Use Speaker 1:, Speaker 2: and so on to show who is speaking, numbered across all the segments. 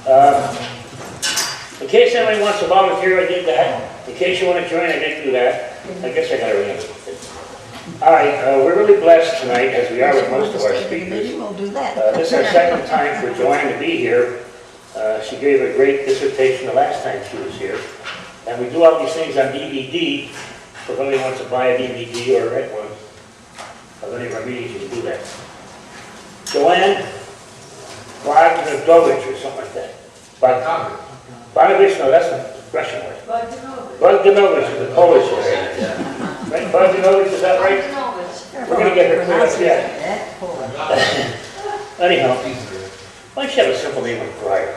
Speaker 1: In case anybody wants to volunteer, I did that. In case you want to join, I didn't do that. I guess I got to remember. All right, we're really blessed tonight, as we are with most of our speakers.
Speaker 2: We'll do that.
Speaker 1: This is our second time for Joann to be here. She gave a great dissertation the last time she was here. And we do all these things on DVD. So if anybody wants to buy a DVD or rent one of any of our meetings, you can do that. Joann Bogdonovich or something like that. Bogdonovich, no, that's a Russian word. Bogdonovich is the Polish word. Right? Bogdonovich, is that right? We're going to get her cleared up yet. Anyhow, why don't you have a simple name like Breyer?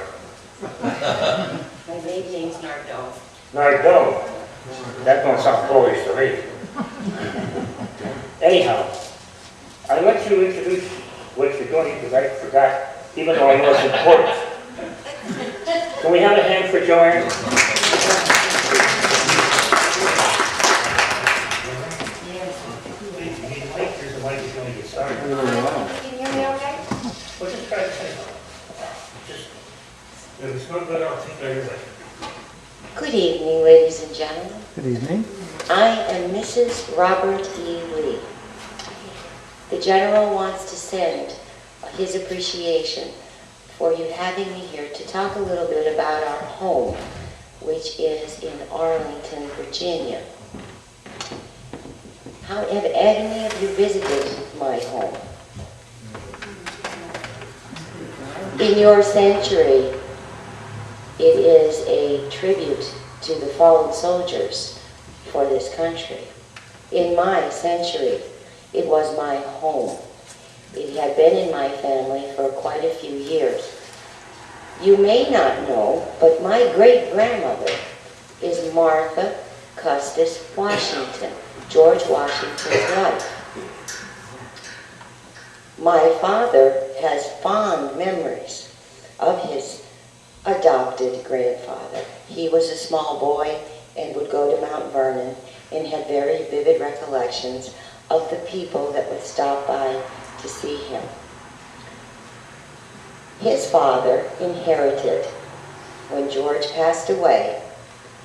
Speaker 3: My maiden name's Nardone.
Speaker 1: Nardone. That don't sound Polish to me. Anyhow, I'd like you to introduce what you're doing because I forgot, even though I know it's important. Can we have a hand for Joann? Here's the mic, it's going to get started.
Speaker 3: Can you hear me okay?
Speaker 1: Well, just try to say if it's not good, I'll take it away.
Speaker 3: Good evening, ladies and gentlemen.
Speaker 4: Good evening.
Speaker 3: I am Mrs. Robert E. Lee. The General wants to send his appreciation for you having me here to talk a little bit about our home, which is in Arlington, Virginia. Have any of you visited my home? In your century, it is a tribute to the fallen soldiers for this country. In my century, it was my home. It had been in my family for quite a few years. You may not know, but my great-grandmother is Martha Custis Washington, George Washington's wife. My father has fond memories of his adopted grandfather. He was a small boy and would go to Mount Vernon and had very vivid recollections of the people that would stop by to see him. His father inherited, when George passed away,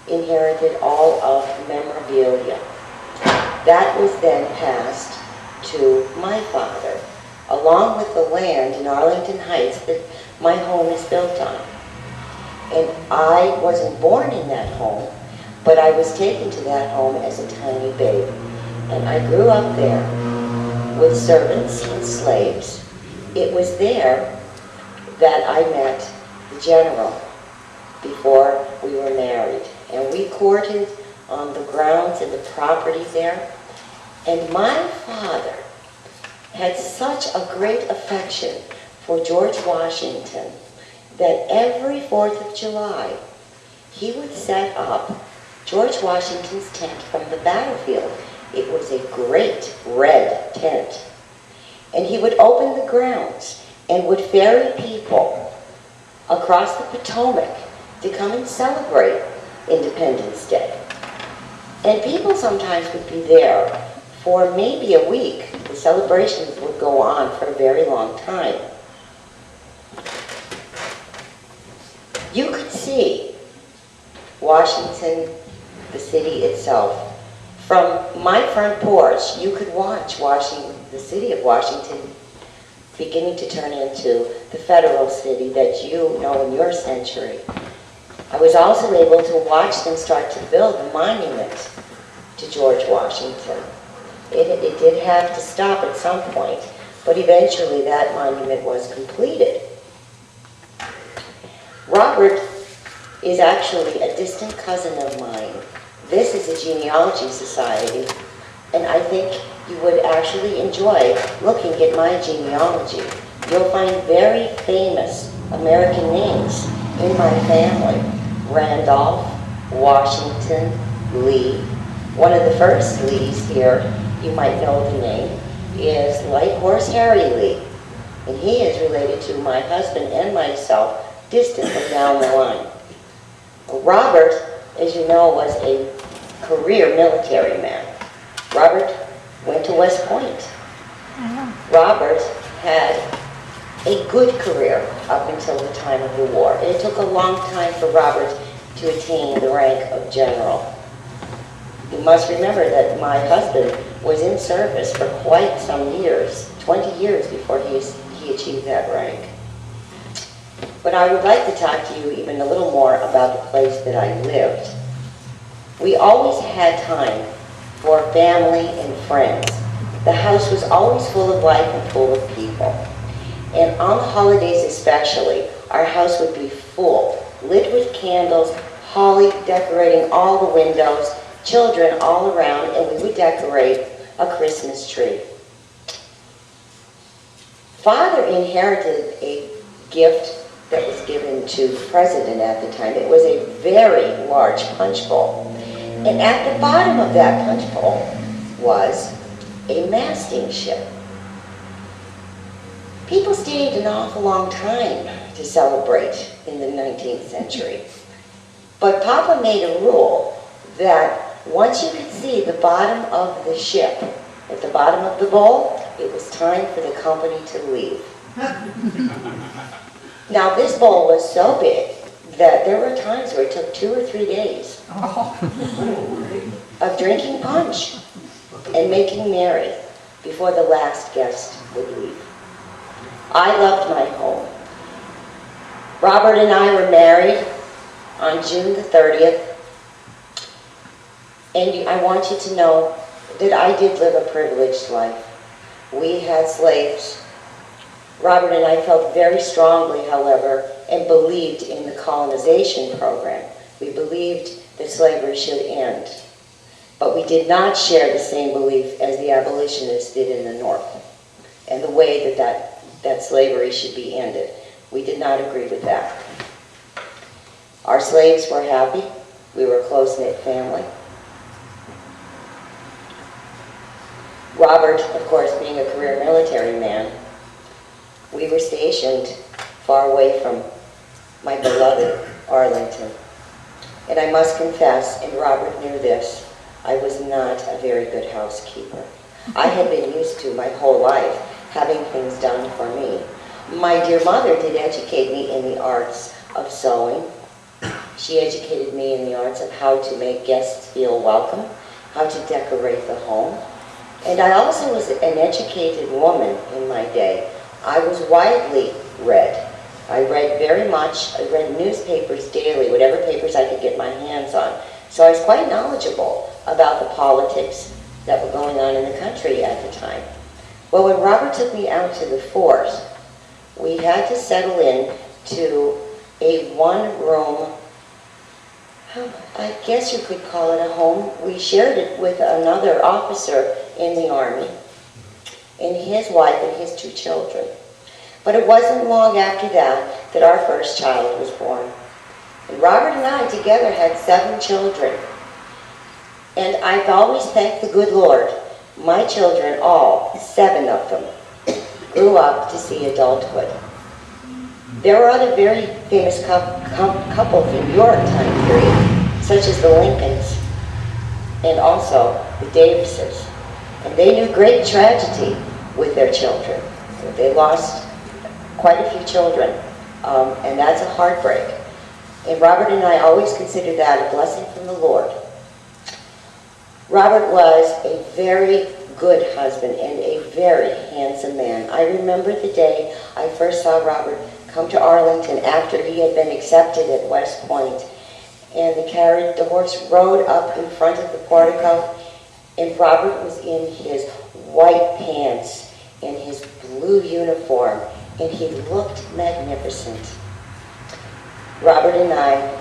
Speaker 3: inherited all of the memorabilia. That was then passed to my father, along with the land in Arlington Heights that my home is built on. And I wasn't born in that home, but I was taken to that home as a tiny babe. And I grew up there with servants and slaves. It was there that I met the General before we were married. And we courted on the grounds and the property there. And my father had such a great affection for George Washington that every 4th of July, he would set up George Washington's tent from the battlefield. It was a great red tent. And he would open the grounds and would ferry people across the Potomac to come and celebrate Independence Day. And people sometimes would be there for maybe a week. The celebrations would go on for a very long time. You could see Washington, the city itself. From my front porch, you could watch the city of Washington beginning to turn into the federal city that you know in your century. I was also able to watch them start to build a monument to George Washington. It did have to stop at some point, but eventually that monument was completed. Robert is actually a distant cousin of mine. This is a genealogy society, and I think you would actually enjoy looking at my genealogy. You'll find very famous American names in my family. Randolph, Washington, Lee. One of the first Lees here, you might know the name, is Light Horse Harry Lee. And he is related to my husband and myself distantly down the line. Robert, as you know, was a career military man. Robert went to West Point. Robert had a good career up until the time of the war. It took a long time for Robert to attain the rank of general. You must remember that my husband was in service for quite some years, 20 years before he achieved that rank. But I would like to talk to you even a little more about the place that I lived. We always had time for family and friends. The house was always full of life and full of people. And on the holidays especially, our house would be full, lit with candles, holly decorating all the windows, children all around, and we would decorate a Christmas tree. Father inherited a gift that was given to the president at the time. It was a very large punch bowl. And at the bottom of that punch bowl was a masting ship. People stayed an awful long time to celebrate in the 19th century. But Papa made a rule that once you could see the bottom of the ship, at the bottom of the bowl, it was time for the company to leave. Now this bowl was so big that there were times where it took 2 or 3 days of drinking punch and making merry before the last guest would leave. I loved my home. Robert and I were married on June the 30th, and I want you to know that I did live a privileged life. We had slaves. Robert and I felt very strongly, however, and believed in the colonization program. We believed that slavery should end. But we did not share the same belief as the abolitionists did in the North, and the way that slavery should be ended. We did not agree with that. Our slaves were happy. We were a close-knit family. Robert, of course, being a career military man, we were stationed far away from my beloved Arlington. And I must confess, and Robert knew this, I was not a very good housekeeper. I had been used to my whole life having things done for me. My dear mother did educate me in the arts of sewing. She educated me in the arts of how to make guests feel welcome, how to decorate the home. And I also was an educated woman in my day. I was widely read. I read very much. I read newspapers daily, whatever papers I could get my hands on. So I was quite knowledgeable about the politics that were going on in the country at the time. Well, when Robert took me out to the fort, we had to settle in to a one-room, I guess you could call it a home. We shared it with another officer in the Army, and his wife and his 2 children. But it wasn't long after that that our first child was born. And Robert and I together had 7 children. And I've always thanked the good Lord. My children, all 7 of them, grew up to see adulthood. There were other very famous couples in your time period, such as the Lincolns and also the Davises. And they knew great tragedy with their children. They lost quite a few children, and that's a heartbreak. And Robert and I always considered that a blessing from the Lord. Robert was a very good husband and a very handsome man. I remember the day I first saw Robert come to Arlington after he had been accepted at West Point, and the horse rode up in front of the portico, and Robert was in his white pants and his blue uniform, and he looked magnificent. Robert and I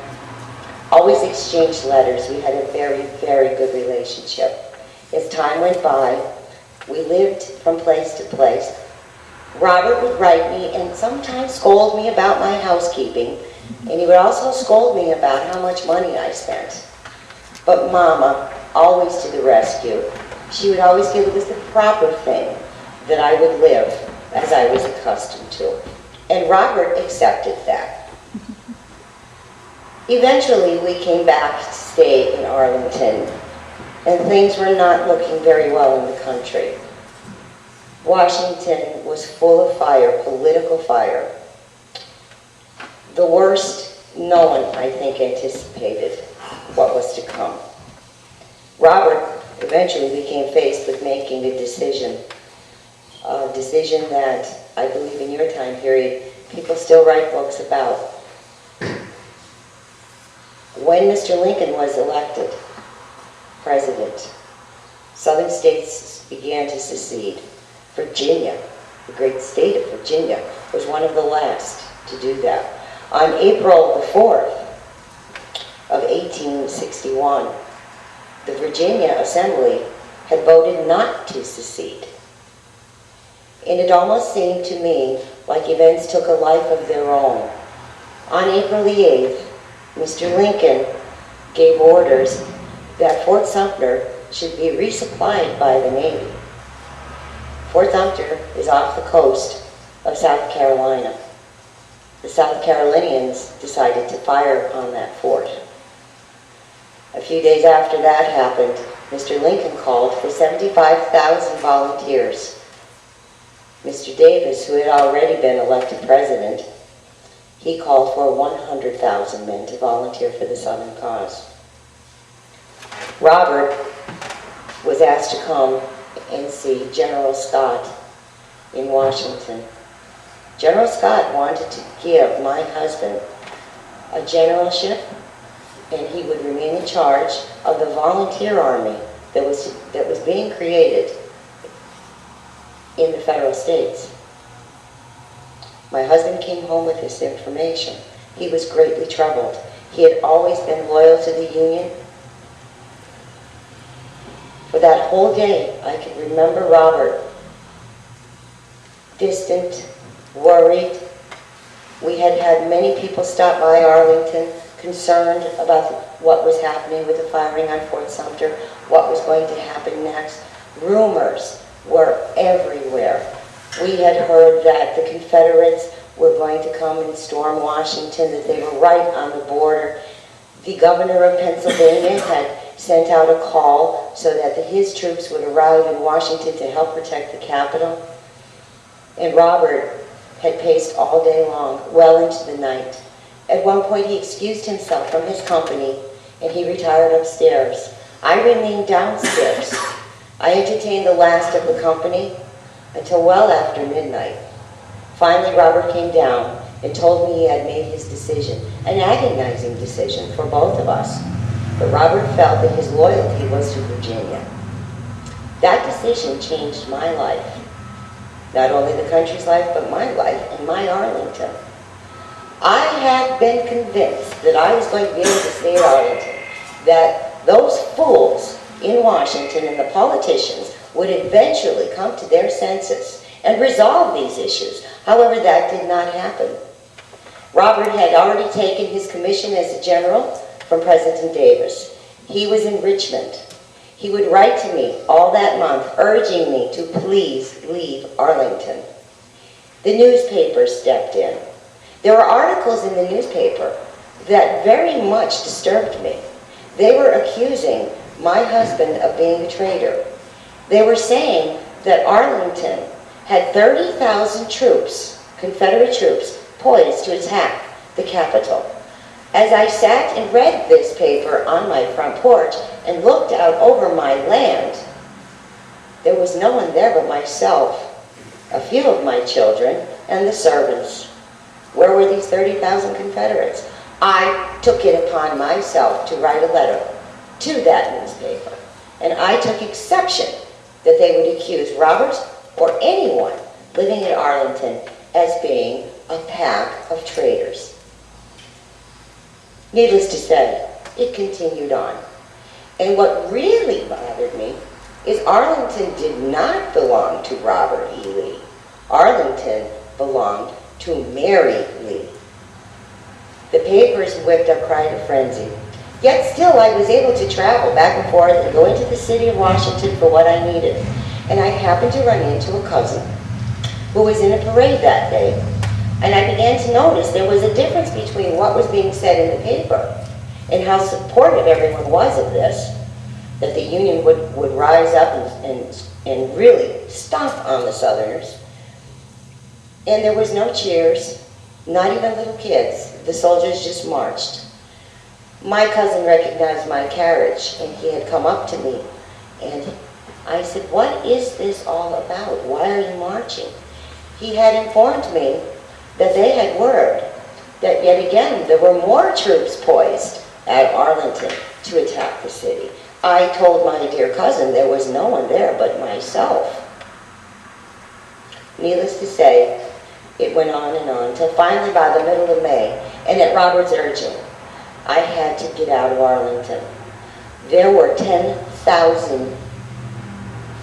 Speaker 3: always exchanged letters. We had a very, very good relationship. As time went by, we lived from place to place. Robert would write me and sometimes scold me about my housekeeping, and he would also scold me about how much money I spent. But Mama, always to the rescue, she would always feel it was the proper thing that I would live as I was accustomed to. And Robert accepted that. Eventually, we came back to stay in Arlington, and things were not looking very well in the country. Washington was full of fire, political fire. The worst, no one, I think, anticipated what was to come. Robert eventually became faced with making a decision that I believe in your time period, people still write books about. When Mr. Lincoln was elected president, southern states began to secede. Virginia, the great state of Virginia, was one of the last to do that. On April the 4th of 1861, the Virginia Assembly had voted not to secede. And it almost seemed to me like events took a life of their own. On April the 8th, Mr. Lincoln gave orders that Fort Sumter should be resupplied by the Navy. Fort Sumter is off the coast of South Carolina. The South Carolinians decided to fire on that fort. A few days after that happened, Mr. Lincoln called for 75,000 volunteers. Mr. Davis, who had already been elected president, he called for 100,000 men to volunteer for the Southern cause. Robert was asked to come and see General Scott in Washington. General Scott wanted to give my husband a generalship, and he would remain in charge of the volunteer army that was being created in the federal states. My husband came home with this information. He was greatly troubled. He had always been loyal to the Union. For that whole day, I can remember Robert, distant, worried. We had had many people stop by Arlington, concerned about what was happening with the firing on Fort Sumter, what was going to happen next. Rumors were everywhere. We had heard that the Confederates were going to come and storm Washington, that they were right on the border. The governor of Pennsylvania had sent out a call so that his troops would arrive in Washington to help protect the Capitol. And Robert had paced all day long, well into the night. At one point, he excused himself from his company, and he retired upstairs. I remained downstairs. I entertained the last of the company until well after midnight. Finally, Robert came down and told me he had made his decision, an agonizing decision for both of us. But Robert felt that his loyalty was to Virginia. That decision changed my life. Not only the country's life, but my life and my Arlington. I had been convinced that I was going to be able to stay at Arlington, that those fools in Washington and the politicians would eventually come to their senses and resolve these issues. However, that did not happen. Robert had already taken his commission as a general from President Davis. He was in Richmond. He would write to me all that month, urging me to please leave Arlington. The newspaper stepped in. There were articles in the newspaper that very much disturbed me. They were accusing my husband of being a traitor. They were saying that Arlington had 30,000 troops, Confederate troops, poised to attack the Capitol. As I sat and read this paper on my front porch and looked out over my land, there was no one there but myself, a few of my children, and the servants. Where were these 30,000 Confederates? I took it upon myself to write a letter to that newspaper, and I took exception that they would accuse Robert or anyone living in Arlington as being a pack of traitors. Needless to say, it continued on. And what really bothered me is Arlington did not belong to Robert E. Lee. Arlington belonged to Mary Lee. The papers whipped up crying a frenzy. Yet still I was able to travel back and forth and go into the city of Washington for what I needed. And I happened to run into a cousin who was in a parade that day. And I began to notice there was a difference between what was being said in the paper and how supportive everyone was of this, that the Union would rise up and really stomp on the Southerners. And there was no cheers, not even little kids. The soldiers just marched. My cousin recognized my carriage, and he had come up to me, and I said, "What is this all about? Why are you marching?" He had informed me that they had word that yet again there were more troops poised at Arlington to attack the city. I told my dear cousin there was no one there but myself. Needless to say, it went on till finally by the middle of May, and at Robert's urging, I had to get out of Arlington. There were 10,000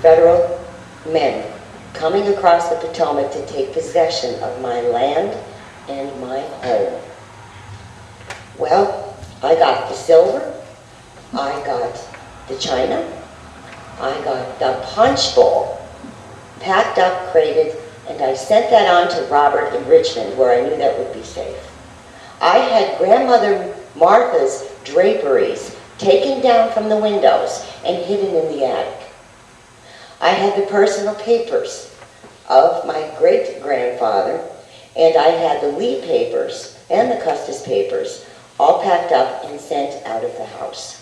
Speaker 3: federal men coming across the Potomac to take possession of my land and my home. Well, I got the silver, I got the china, I got the punch bowl, packed up, crated, and I sent that on to Robert in Richmond, where I knew that would be safe. I had Grandmother Martha's draperies taken down from the windows and hidden in the attic. I had the personal papers of my great-grandfather, and I had the Lee papers and the Custis papers all packed up and sent out of the house.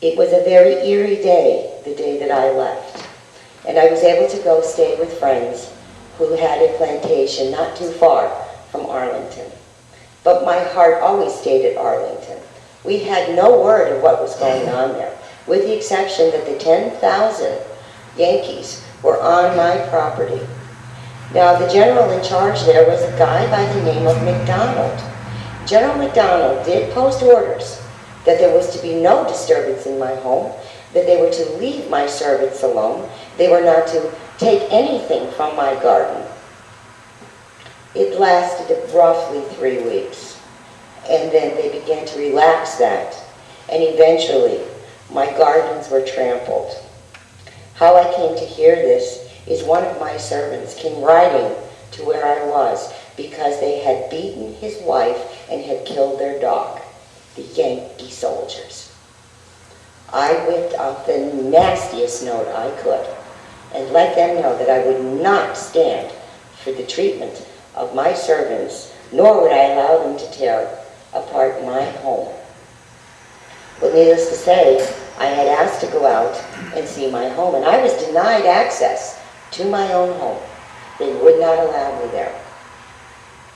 Speaker 3: It was a very eerie day, the day that I left, and I was able to go stay with friends who had a plantation not too far from Arlington. But my heart always stayed at Arlington. We had no word of what was going on there, with the exception that the 10,000 Yankees were on my property. Now, the general in charge there was a guy by the name of McDonald. General McDonald did post orders that there was to be no disturbance in my home, that they were to leave my servants alone, they were not to take anything from my garden. It lasted roughly 3 weeks, and then they began to relax that, and eventually my gardens were trampled. How I came to hear this is one of my servants came riding to where I was because they had beaten his wife and had killed their dog, the Yankee soldiers. I whipped up the nastiest note I could and let them know that I would not stand for the treatment of my servants, nor would I allow them to tear apart my home. Well, needless to say, I had asked to go out and see my home, and I was denied access to my own home. They would not allow me there.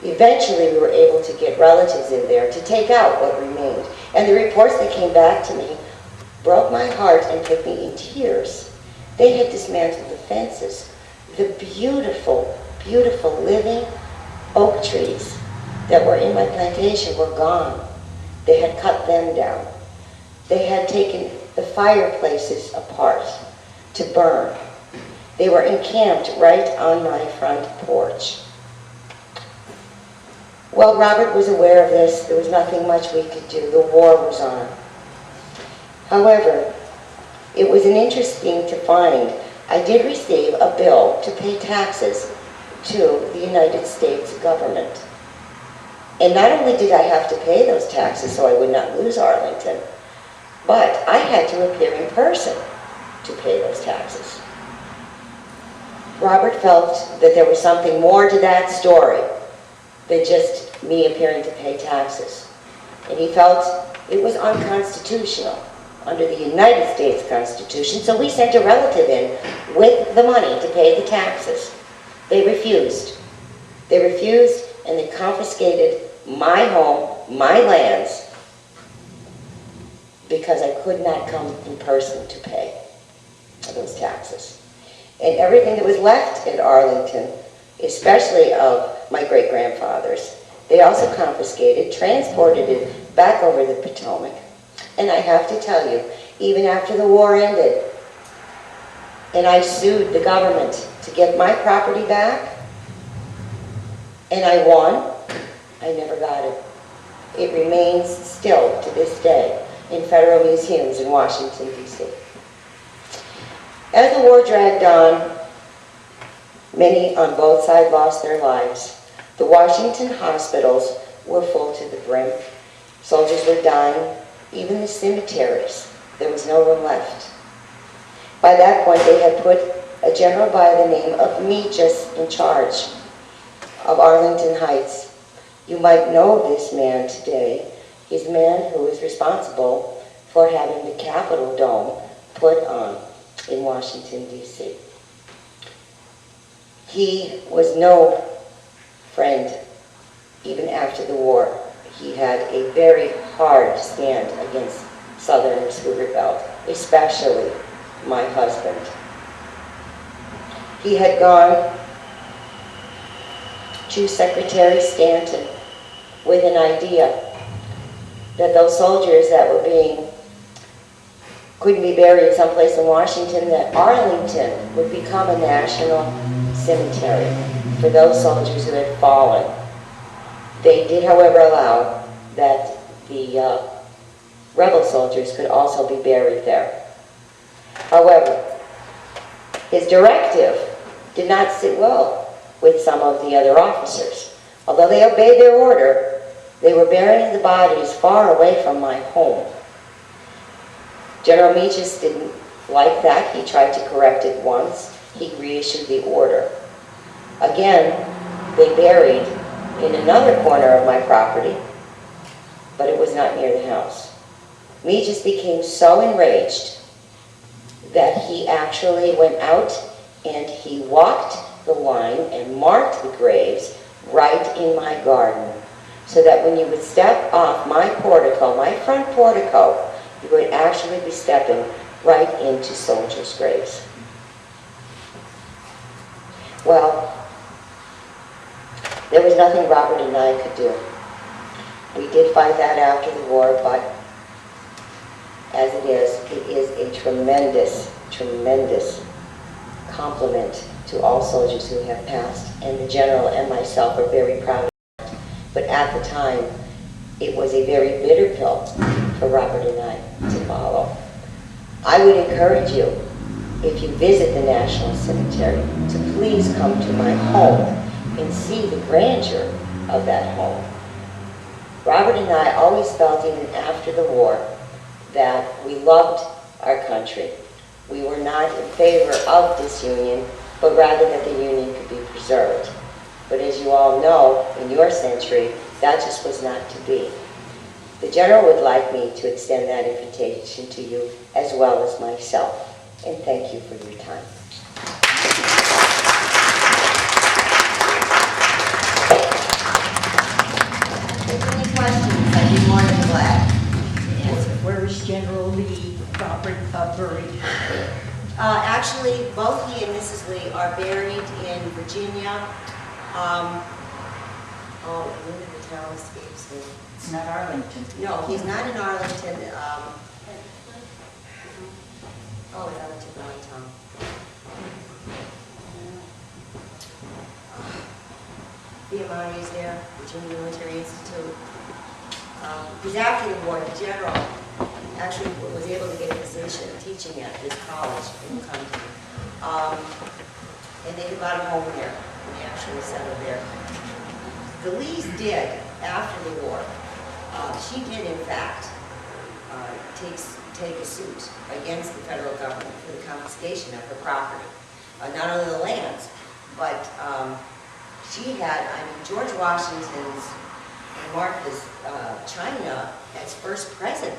Speaker 3: Eventually, we were able to get relatives in there to take out what remained, and the reports that came back to me broke my heart and put me in tears. They had dismantled the fences. The beautiful, beautiful living oak trees that were in my plantation were gone. They had cut them down. They had taken the fireplaces apart to burn. They were encamped right on my front porch. Well, Robert was aware of this. There was nothing much we could do. The war was on. However, it was interesting to find I did receive a bill to pay taxes to the United States government. And not only did I have to pay those taxes so I would not lose Arlington, but I had to appear in person to pay those taxes. Robert felt that there was something more to that story than just me appearing to pay taxes. And he felt it was unconstitutional under the United States Constitution, so we sent a relative in with the money to pay the taxes. They refused. They refused, and they confiscated my home, my lands, because I could not come in person to pay those taxes. And everything that was left at Arlington, especially of my great-grandfather's, they also confiscated, transported it back over the Potomac. And I have to tell you, even after the war ended, and I sued the government to get my property back, and I won, I never got it. It remains still to this day in federal museums in Washington, D.C. As the war dragged on, many on both sides lost their lives. The Washington hospitals were full to the brim. Soldiers were dying. Even the cemeteries, there was no room left. By that point, they had put a general by the name of Meachus in charge of Arlington Heights. You might know this man today. He's the man who is responsible for having the Capitol Dome put on in Washington, D.C. He was no friend even after the war. He had a very hard stand against Southerners who rebelled, especially my husband. He had gone to Secretary Stanton with an idea that those soldiers that were couldn't be buried someplace in Washington, that Arlington would become a national cemetery for those soldiers who had fallen. They did, however, allow that the rebel soldiers could also be buried there. However, his directive did not sit well with some of the other officers. Although they obeyed their order, they were burying the bodies far away from my home. General Meachus didn't like that. He tried to correct it once. He reissued the order. Again, they buried in another corner of my property, but it was not near the house. Meachus became so enraged that he actually went out and he walked the line and marked the graves right in my garden, so that when you would step off my portico, my front portico, you would actually be stepping right into soldiers' graves. Well, there was nothing Robert and I could do. We did find that after the war, but as it is a tremendous, tremendous compliment to all soldiers who have passed, and the general and myself are very proud of that. But at the time, it was a very bitter pill for Robert and I to follow. I would encourage you, if you visit the National Cemetery, to please come to my home and see the grandeur of that home. Robert and I always felt, even after the war, that we loved our country. We were not in favor of disunion, but rather that the Union could be preserved. But as you all know, in your century, that just was not to be. The General would like me to extend that invitation to you as well as myself. And thank you for your time.
Speaker 2: If there are any questions, I'd be more than glad to answer. Where is General Lee Robert buried?
Speaker 4: Actually, both he and Mrs. Lee are buried in Virginia. When did the town escapes me?
Speaker 2: It's not Arlington.
Speaker 4: No, he's not in Arlington. It's Arlington, Arlington. VMI is there, Virginia Military Institute. Because after the war, the general actually was able to get a position teaching at this college in the country. And they got a home there, and they actually settled there. The Lees did, after the war, she did in fact take a suit against the federal government for the confiscation of her property. Not only the lands, but she had, George Washington's and Martha's China as first president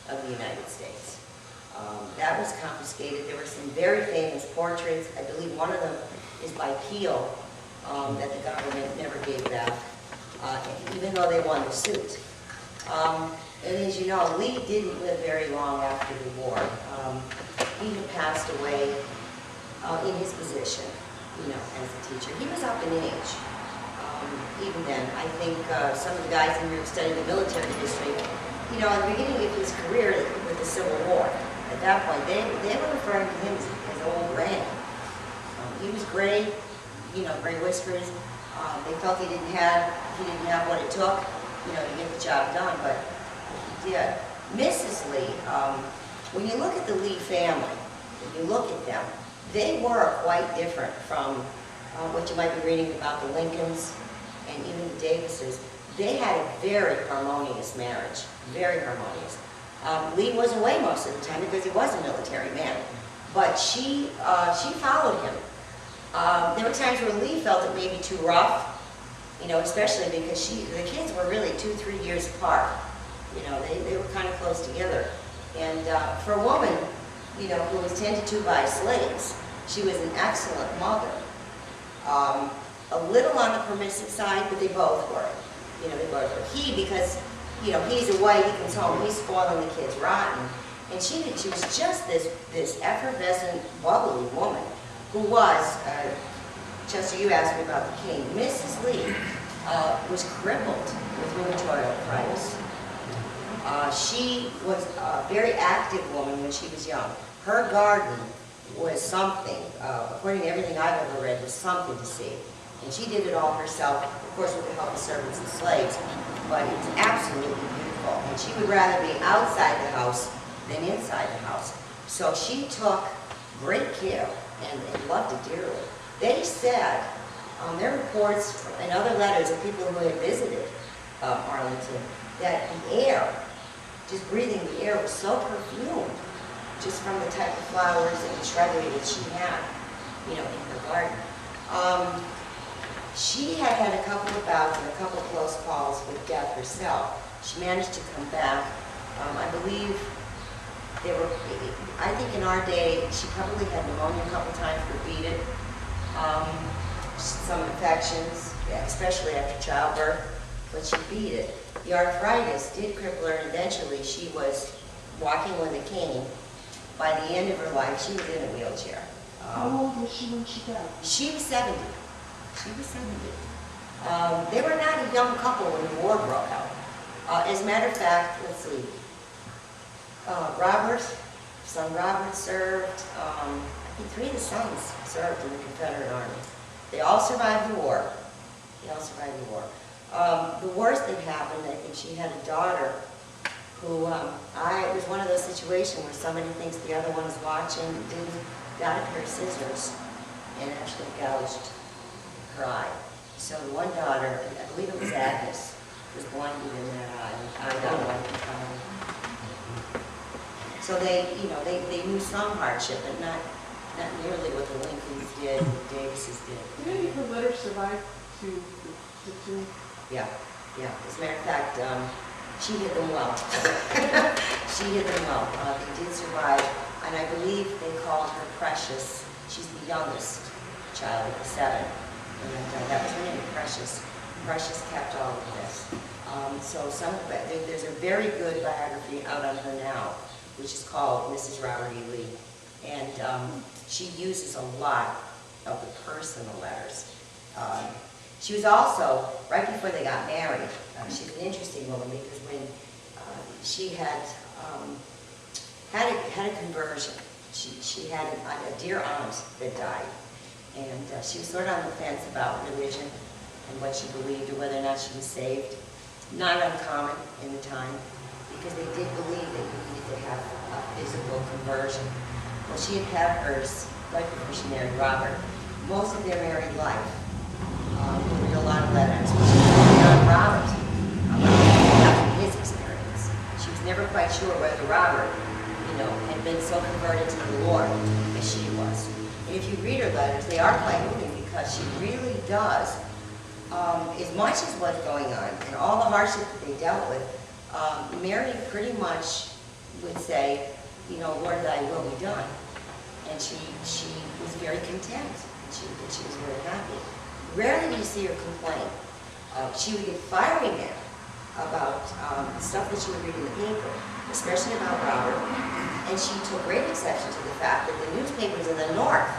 Speaker 4: of the United States. That was confiscated. There were some very famous portraits. I believe one of them is by Peel, that the government never gave back, even though they won the suit. And as you know, Lee didn't live very long after the war. He had passed away in his position, as a teacher. He was up in age. Even then, I think some of the guys in here who studied the military history, at the beginning of his career with the Civil War, at that point, they were referring to him as old Ray. He was gray, gray whiskers. They felt he didn't have what it took, to get the job done, but he did. Mrs. Lee, when you look at the Lee family, when you look at them, they were quite different from what you might be reading about the Lincolns and even the Davises. They had a very harmonious marriage, very harmonious. Lee was away most of the time because he was a military man, but she followed him. There were times where Lee felt it may be too rough, you know, especially because the kids were really 2-3 years apart. You know, they were kind of close together. And for a woman, you know, who was tended to by slaves, she was an excellent mother. A little on the permissive side, but they both were. You know, they both were. He, because, you know, he's away, he comes home, he's spoiling the kids rotten. And she was just this effervescent, bubbly woman who was, Chester, you asked me about the king. Mrs. Lee was crippled with rheumatoid arthritis. She was a very active woman when she was young. Her garden was something, according to everything I've ever read, was something to see. And she did it all herself, of course with the help of servants and slaves, but it was absolutely beautiful. And she would rather be outside the house than inside the house. So she took great care and loved it dearly. They said, on their reports and other letters of people who had visited Arlington, that the air, just breathing the air, was so perfumed, just from the type of flowers and shrubbery that she had, you know, in her garden. She had a couple of bouts and a couple of close calls with death herself. She managed to come back. I believe there were, I think in our day, she probably had pneumonia a couple times, but beat it. Some infections, especially after childbirth, but she beat it. The arthritis did cripple her, and eventually she was walking with a cane. By the end of her life, she was in a wheelchair.
Speaker 2: How old was she when she died?
Speaker 4: She was 70. She was 70. They were not a young couple when the war broke out. As a matter of fact, let's see. Son Robert served, I think 3 of the sons served in the Confederate Army. They all survived the war. They all survived the war. The worst thing happened, I think she had a daughter who, it was one of those situations where somebody thinks the other one is watching, got a pair of scissors and actually gouged her eye. So the one daughter, I believe it was Agnes, was blinded in that eye. I don't know. So they, you know, they knew some hardship, but not nearly what the Lincolns did, the Davises did.
Speaker 5: Did any of her letters survive to the tomb?
Speaker 4: Yeah. As a matter of fact, she hid them well. She hid them well. They did survive, and I believe they called her Precious. She's the youngest child of the 7, and that was her name, Precious. Precious kept all of this. So there's a very good biography out on her now, which is called Mrs. Robert E. Lee, and she uses a lot of the personal letters. She was also, right before they got married, she's an interesting woman because when she had a conversion, she had a dear aunt that died, and she was sort of on the fence about religion and what she believed or whether or not she was saved. Not uncommon in the time, because they did believe that you needed to have a physical conversion. Well, she had hers right before she married Robert. Most of their married life, we read a lot of letters, which is on Robert, about his experience. She was never quite sure whether Robert, you know, had been so converted to the Lord as she was. And if you read her letters, they are quite moving because she really does, as much as what's going on and all the hardship that they dealt with, Mary pretty much would say, you know, Lord, thy will be done. And she was very content. She was very happy. Rarely do you see her complain. She would get fiery mad about stuff that she would read in the paper, especially about Robert. And she took great exception to the fact that the newspapers in the North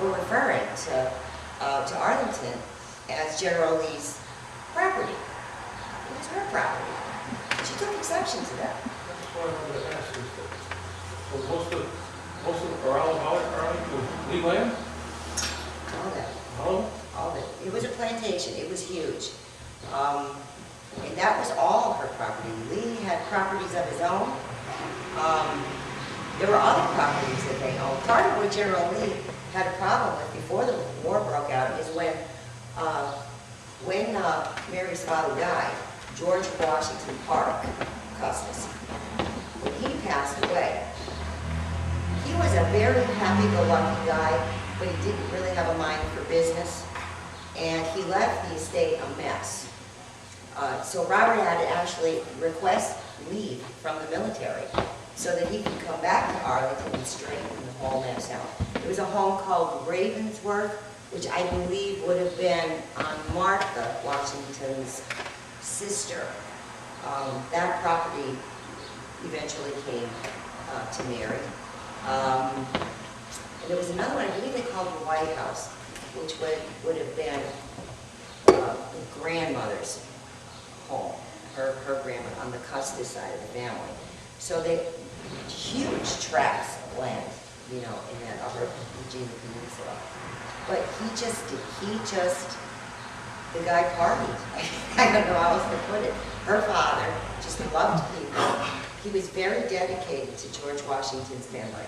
Speaker 4: were referring to Arlington as General Lee's property. It was her property. She took exception to that.
Speaker 6: That's what I wanted to ask is that, so most of around Arlington was Lee land?
Speaker 4: All that.
Speaker 6: All
Speaker 4: All of it. It was a plantation. It was huge. And that was all of her property. Lee had properties of his own. There were other properties that they owned. Part of what General Lee had a problem with before the war broke out is when Mary's father died, George Washington Parke, Custis, when he passed away, he He was a very happy-go-lucky guy, but he didn't really have a mind for business, and he left the estate a mess. So Robert had to actually request leave from the military so that he could come back to Arlington and straighten the whole mess out. There was a home called Ravensworth, which I believe would have been on Martha Washington's sister. That property eventually came to Mary. And there was another one, I believe they called the White House, which would have been the grandmother's home, her grandmother on the Custis side of the family. So they huge tracts of land, you know, in that upper Virginia Peninsula. But the guy partied. I don't know how else to put it. Her father just loved people. He was very dedicated to George Washington's memory.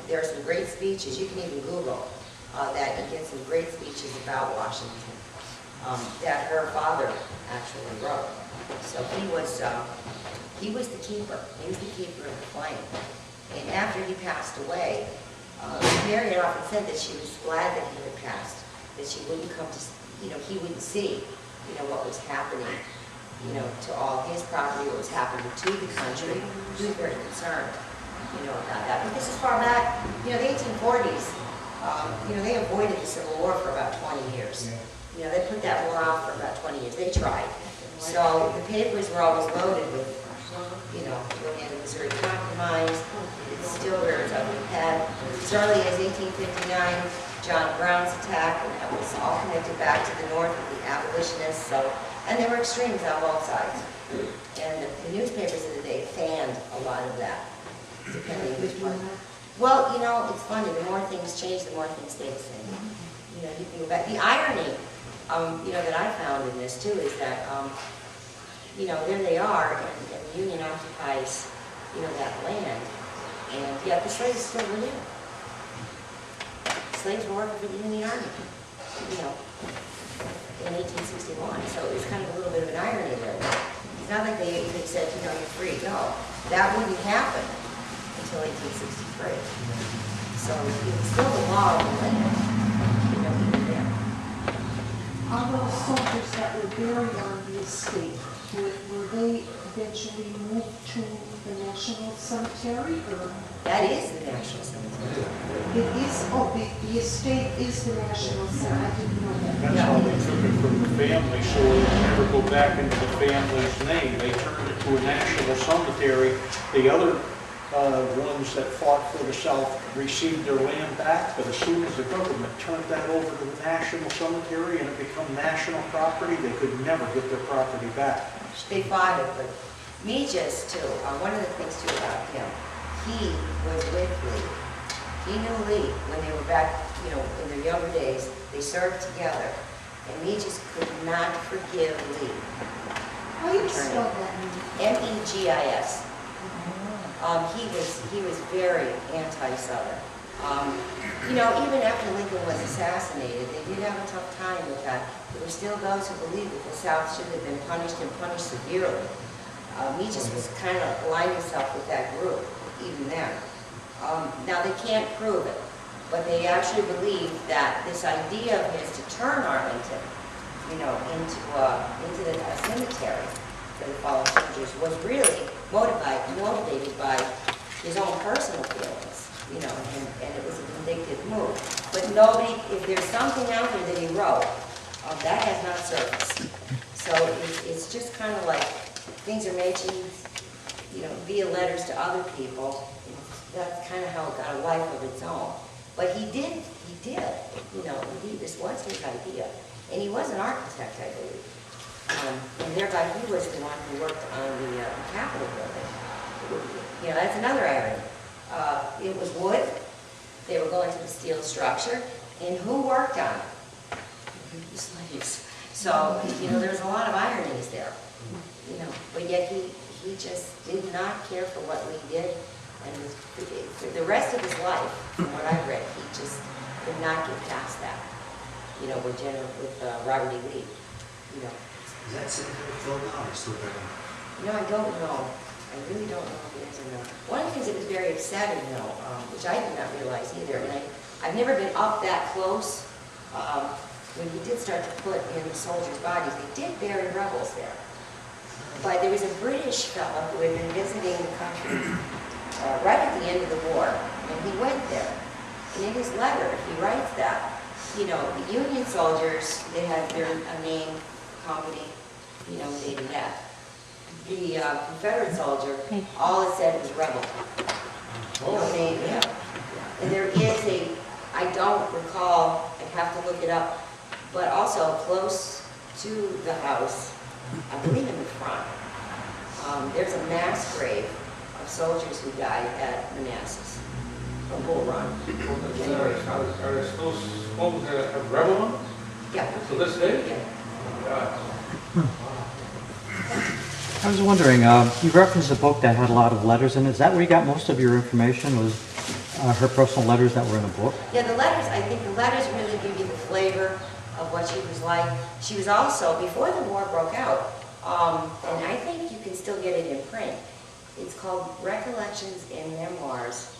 Speaker 4: There are some great speeches, you can even Google that and get some great speeches about Washington that her father actually wrote. So he was the keeper. He was the keeper of the flame. And after he passed away, Mary had often said that she was glad that he had passed, that she wouldn't come to, you know, he wouldn't see, you know, what was happening, you know, to all his property, what was happening to the country. He was very concerned, you know, about that. Because as far back, you know, the 1840s, you know, they avoided the Civil War for about 20 years. You know, they put that war off for about 20 years. They tried. So the papers were always loaded with, you know, we had the Missouri Compromise, the Distillers of the Head. As early as 1859, John Brown's attack, and that was all connected back to the North with the abolitionists. So, and there were extremes on both sides. And the newspapers of the day fanned a lot of that, depending which part. Well, you know, it's funny. The more things change, the more things stay the same. You know, you can go back. The irony, you know, that I found in this too is that, you know, there they are, and the Union occupies, you know, that land, and yet the slaves still were there. Slaves were working for the Union Army, you know, in 1861. So it was kind of a little bit of an irony there. It's not like they said, you know, you're free. No, that wouldn't happen until 1863. So it was still the law of the land, you know, even then.
Speaker 5: All those soldiers that were buried on the estate, were they eventually moved to the National Cemetery, or?
Speaker 4: That is the National Cemetery.
Speaker 5: It is, oh, the estate is the National Cemetery, I didn't know that.
Speaker 7: That's how they took it from the family, so it would never go back into the family's name. They turned it to a national cemetery. The other ones that fought for the South received their land back, but as soon as the government turned that over to the National Cemetery and it became national property, they could never get their property back.
Speaker 4: They fought it, but Meges too, one of the things too about him, he was with Lee. He knew Lee when they were back, you know, in their younger days. They served together, and Meges could not forgive Lee.
Speaker 5: How do you spell that name?
Speaker 4: Megis. He was very anti-Southern. You know, even after Lincoln was assassinated, they did have a tough time with that. There were still those who believed that the South should have been punished and punished severely. Meges was kind of aligned himself with that group, even then. Now, they can't prove it, but they actually believe that this idea of his to turn Arlington, you know, into a cemetery for the fallen soldiers was really motivated by his own personal feelings, you know, and it was a vindictive move. But nobody, if there's something out there that he wrote, that has not surfaced. So it's just kind of like things are mentioned, you know, via letters to other people. That's kind of how it got a life of its own. But he did, you know, this was his idea. And he was an architect, I believe. And thereby he was the one who worked on the Capitol building. You know, that's another irony. It was wood. They were going to the steel structure. And who worked on it? The slaves. So, you know, there's a lot of ironies there. You know, but yet he just did not care for what Lee did. And for the rest of his life, from what I read, he just could not get past that. You know, with Robert E. Lee. You know.
Speaker 8: Is that cemetery filled now or still burning?
Speaker 4: You know, I don't know. I really don't know if it is or not. One of the things that was very upsetting though, which I did not realize either, and I've never been up that close, when he did start to put in the soldiers' bodies, they did bury rebels there. But there was a British fellow who had been visiting the country right at the end of the war, and he went there. And in his letter, he writes that, you know, the Union soldiers, they had their name, company, you know, date and death. The Confederate soldier, all it said was rebel. No name, yeah. And there is a, I don't recall, I'd have to look it up, but also close to the house, I believe in the front, there's a mass grave of soldiers who died at Manassas, from Bull Run.
Speaker 6: Are there still supposed to have rebel ones
Speaker 4: Yeah.
Speaker 6: to this day?
Speaker 4: Yeah.
Speaker 6: Oh my God.
Speaker 8: I was wondering, you referenced a book that had a lot of letters in it. Is that where you got most of your information, was her personal letters that were in a book?
Speaker 4: Yeah, the letters, I think the letters really give you the flavor of what she was like. She was also, before the war broke out, and I think you can still get it in print, it's called Recollections and Memoirs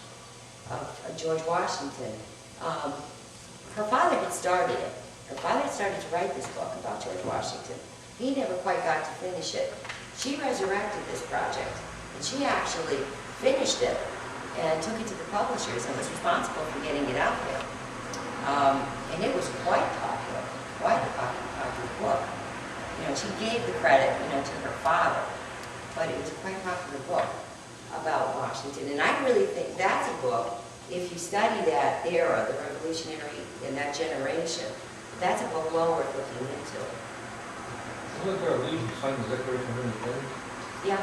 Speaker 4: of George Washington. Her father had started it. Her father had started to write this book about George Washington. He never quite got to finish it. She resurrected this project, and she actually finished it and took it to the publishers and was responsible for getting it out there. And it was quite popular, quite a popular book. You know, she gave the credit, you know, to her father, but it was a quite popular book about Washington. And I really think that's a book, if you study that era, the Revolutionary and that generation, that's a book well worth looking into.
Speaker 6: Wasn't there a Legion sign the Declaration of Independence?
Speaker 4: Yeah.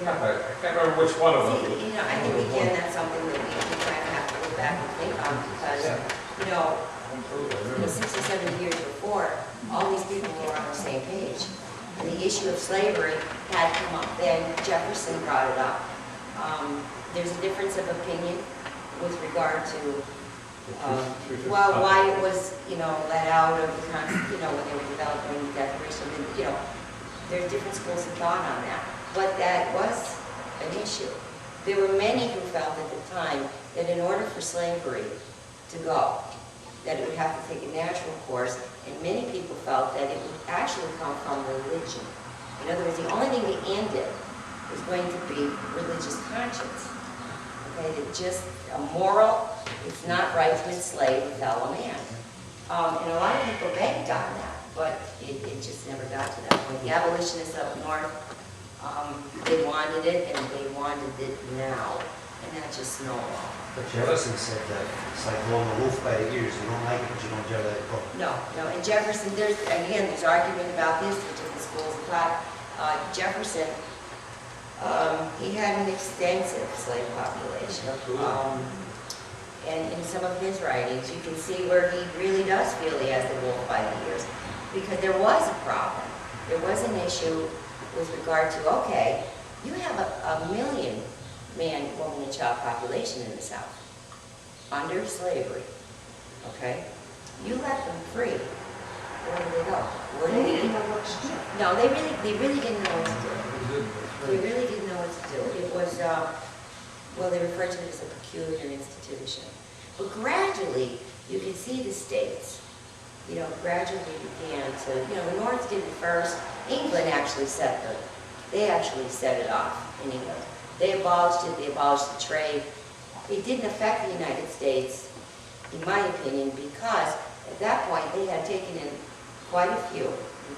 Speaker 6: Yeah, I can't remember which one of them.
Speaker 4: See, you know, I think again, that's something that we kind of have to look back and think on because, you know, 6 or 7 years before, all these people were on the same page. And the issue of slavery had come up then. Jefferson brought it up. There's a difference of opinion with regard to, well, why it was, you know, let out of the you know, when they were developing the Declaration. You know, there's different schools of thought on that. But that was an issue. There were many who felt at the time that in order for slavery to go, that it would have to take a natural course, and many people felt that it would actually come from religion. In other words, the only thing to end it was going to be religious conscience. Okay, that just a moral, it's not right to enslave a fellow man. And a lot of people begged on that, but it just never got to that point. The abolitionists up north, they wanted it, and they wanted it now, and that just snowballed.
Speaker 9: But Jefferson said that it's like blowing the wolf by the ears. You don't like it, but you don't dare let it go.
Speaker 4: No, and Jefferson, there's argument about this for different schools of thought. Jefferson, he had an extensive slave population. And in some of his writings, you can see where he really does feel he has the wolf by the ears. Because there was a problem. There was an issue with regard to, okay, you have a million man, woman, and child population in the South under slavery, okay? You let them free. Where do they go? Where do
Speaker 5: They
Speaker 4: they
Speaker 5: didn't
Speaker 4: go?
Speaker 5: know what to do.
Speaker 4: No, they really didn't know what to do. They really didn't know what to do. It was, well, they referred to it as a peculiar institution. But gradually, you can see the states, you know, gradually began to, you know, the North did it first. England actually set it off in England. They abolished it, they abolished the trade. It didn't affect the United States, in my opinion, because at that point they had taken in quite a few,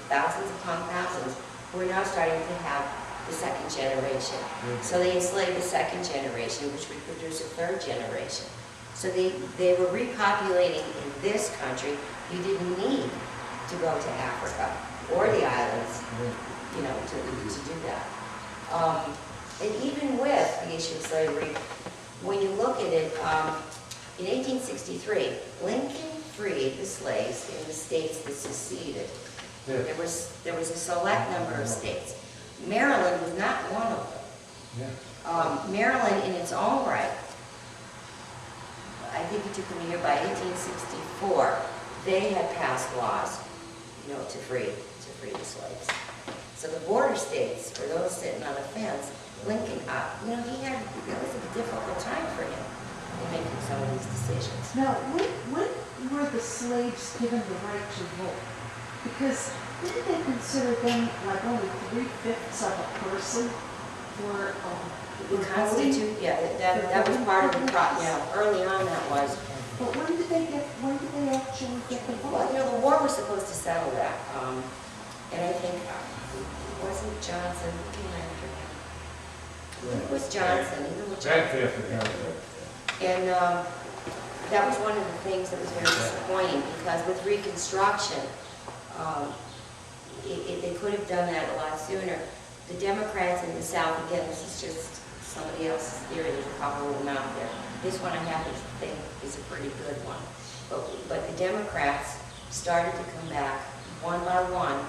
Speaker 4: thousands upon thousands, who were now starting to have the second generation. So they enslaved the second generation, which would produce a third generation. So they were repopulating in this country. You didn't need to go to Africa or the islands, you know, to do that. And even with the issue of slavery, when you look at it, in 1863, Lincoln freed the slaves in the states that seceded.
Speaker 6: Yeah.
Speaker 4: There was a select number of states. Maryland was not one of them.
Speaker 6: Yeah.
Speaker 4: Maryland, in its own right, I think it took them a year, by 1864, they had passed laws, you know, to free the slaves. So the border states, or those sitting on the fence, Lincoln, you know, it was a difficult time for him in making some of these decisions.
Speaker 5: Now, when were the slaves given the right to vote? Because didn't they consider them like only 3/5 of a person for
Speaker 4: The
Speaker 5: voting?
Speaker 4: Constitution, yeah, that was part of the, early on that was.
Speaker 5: But when did they actually get the
Speaker 4: Well,
Speaker 5: vote?
Speaker 4: you know, the war was supposed to settle that, and I think, wasn't Johnson, it was Johnson, even with Johnson. And that was one of the things that was very disappointing, because with Reconstruction, they could have done that a lot sooner. The Democrats in the South, again, this is just somebody else's theory, there's a couple of them out there. This one I happen to think is a pretty good one. But the Democrats started to come back one by one.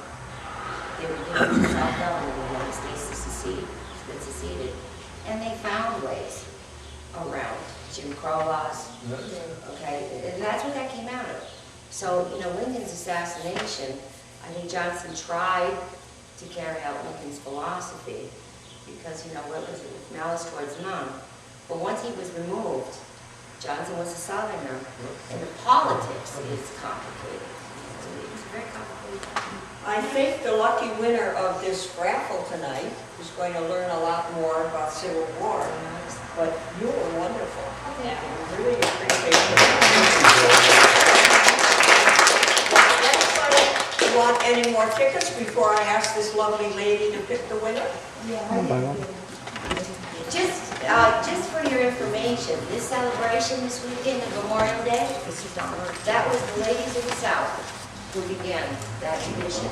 Speaker 4: They were given self-government in the United States that seceded, and they found ways around Jim Crow laws. Okay, and that's what that came out of. So, you know, Lincoln's assassination, I think Johnson tried to carry out Lincoln's philosophy because, you know, what was it? Malice towards none. But once he was removed, Johnson was a Southerner, and the politics is complicated. It's very complicated.
Speaker 10: I think the lucky winner of this raffle tonight is going to learn a lot more about Civil War, but you were wonderful.
Speaker 4: Yeah.
Speaker 10: I really appreciate it. Anybody want any more tickets before I ask this lovely lady to pick the winner?
Speaker 4: Just for your information, this celebration this weekend of Memorial Day, that was the ladies of the South who began that tradition.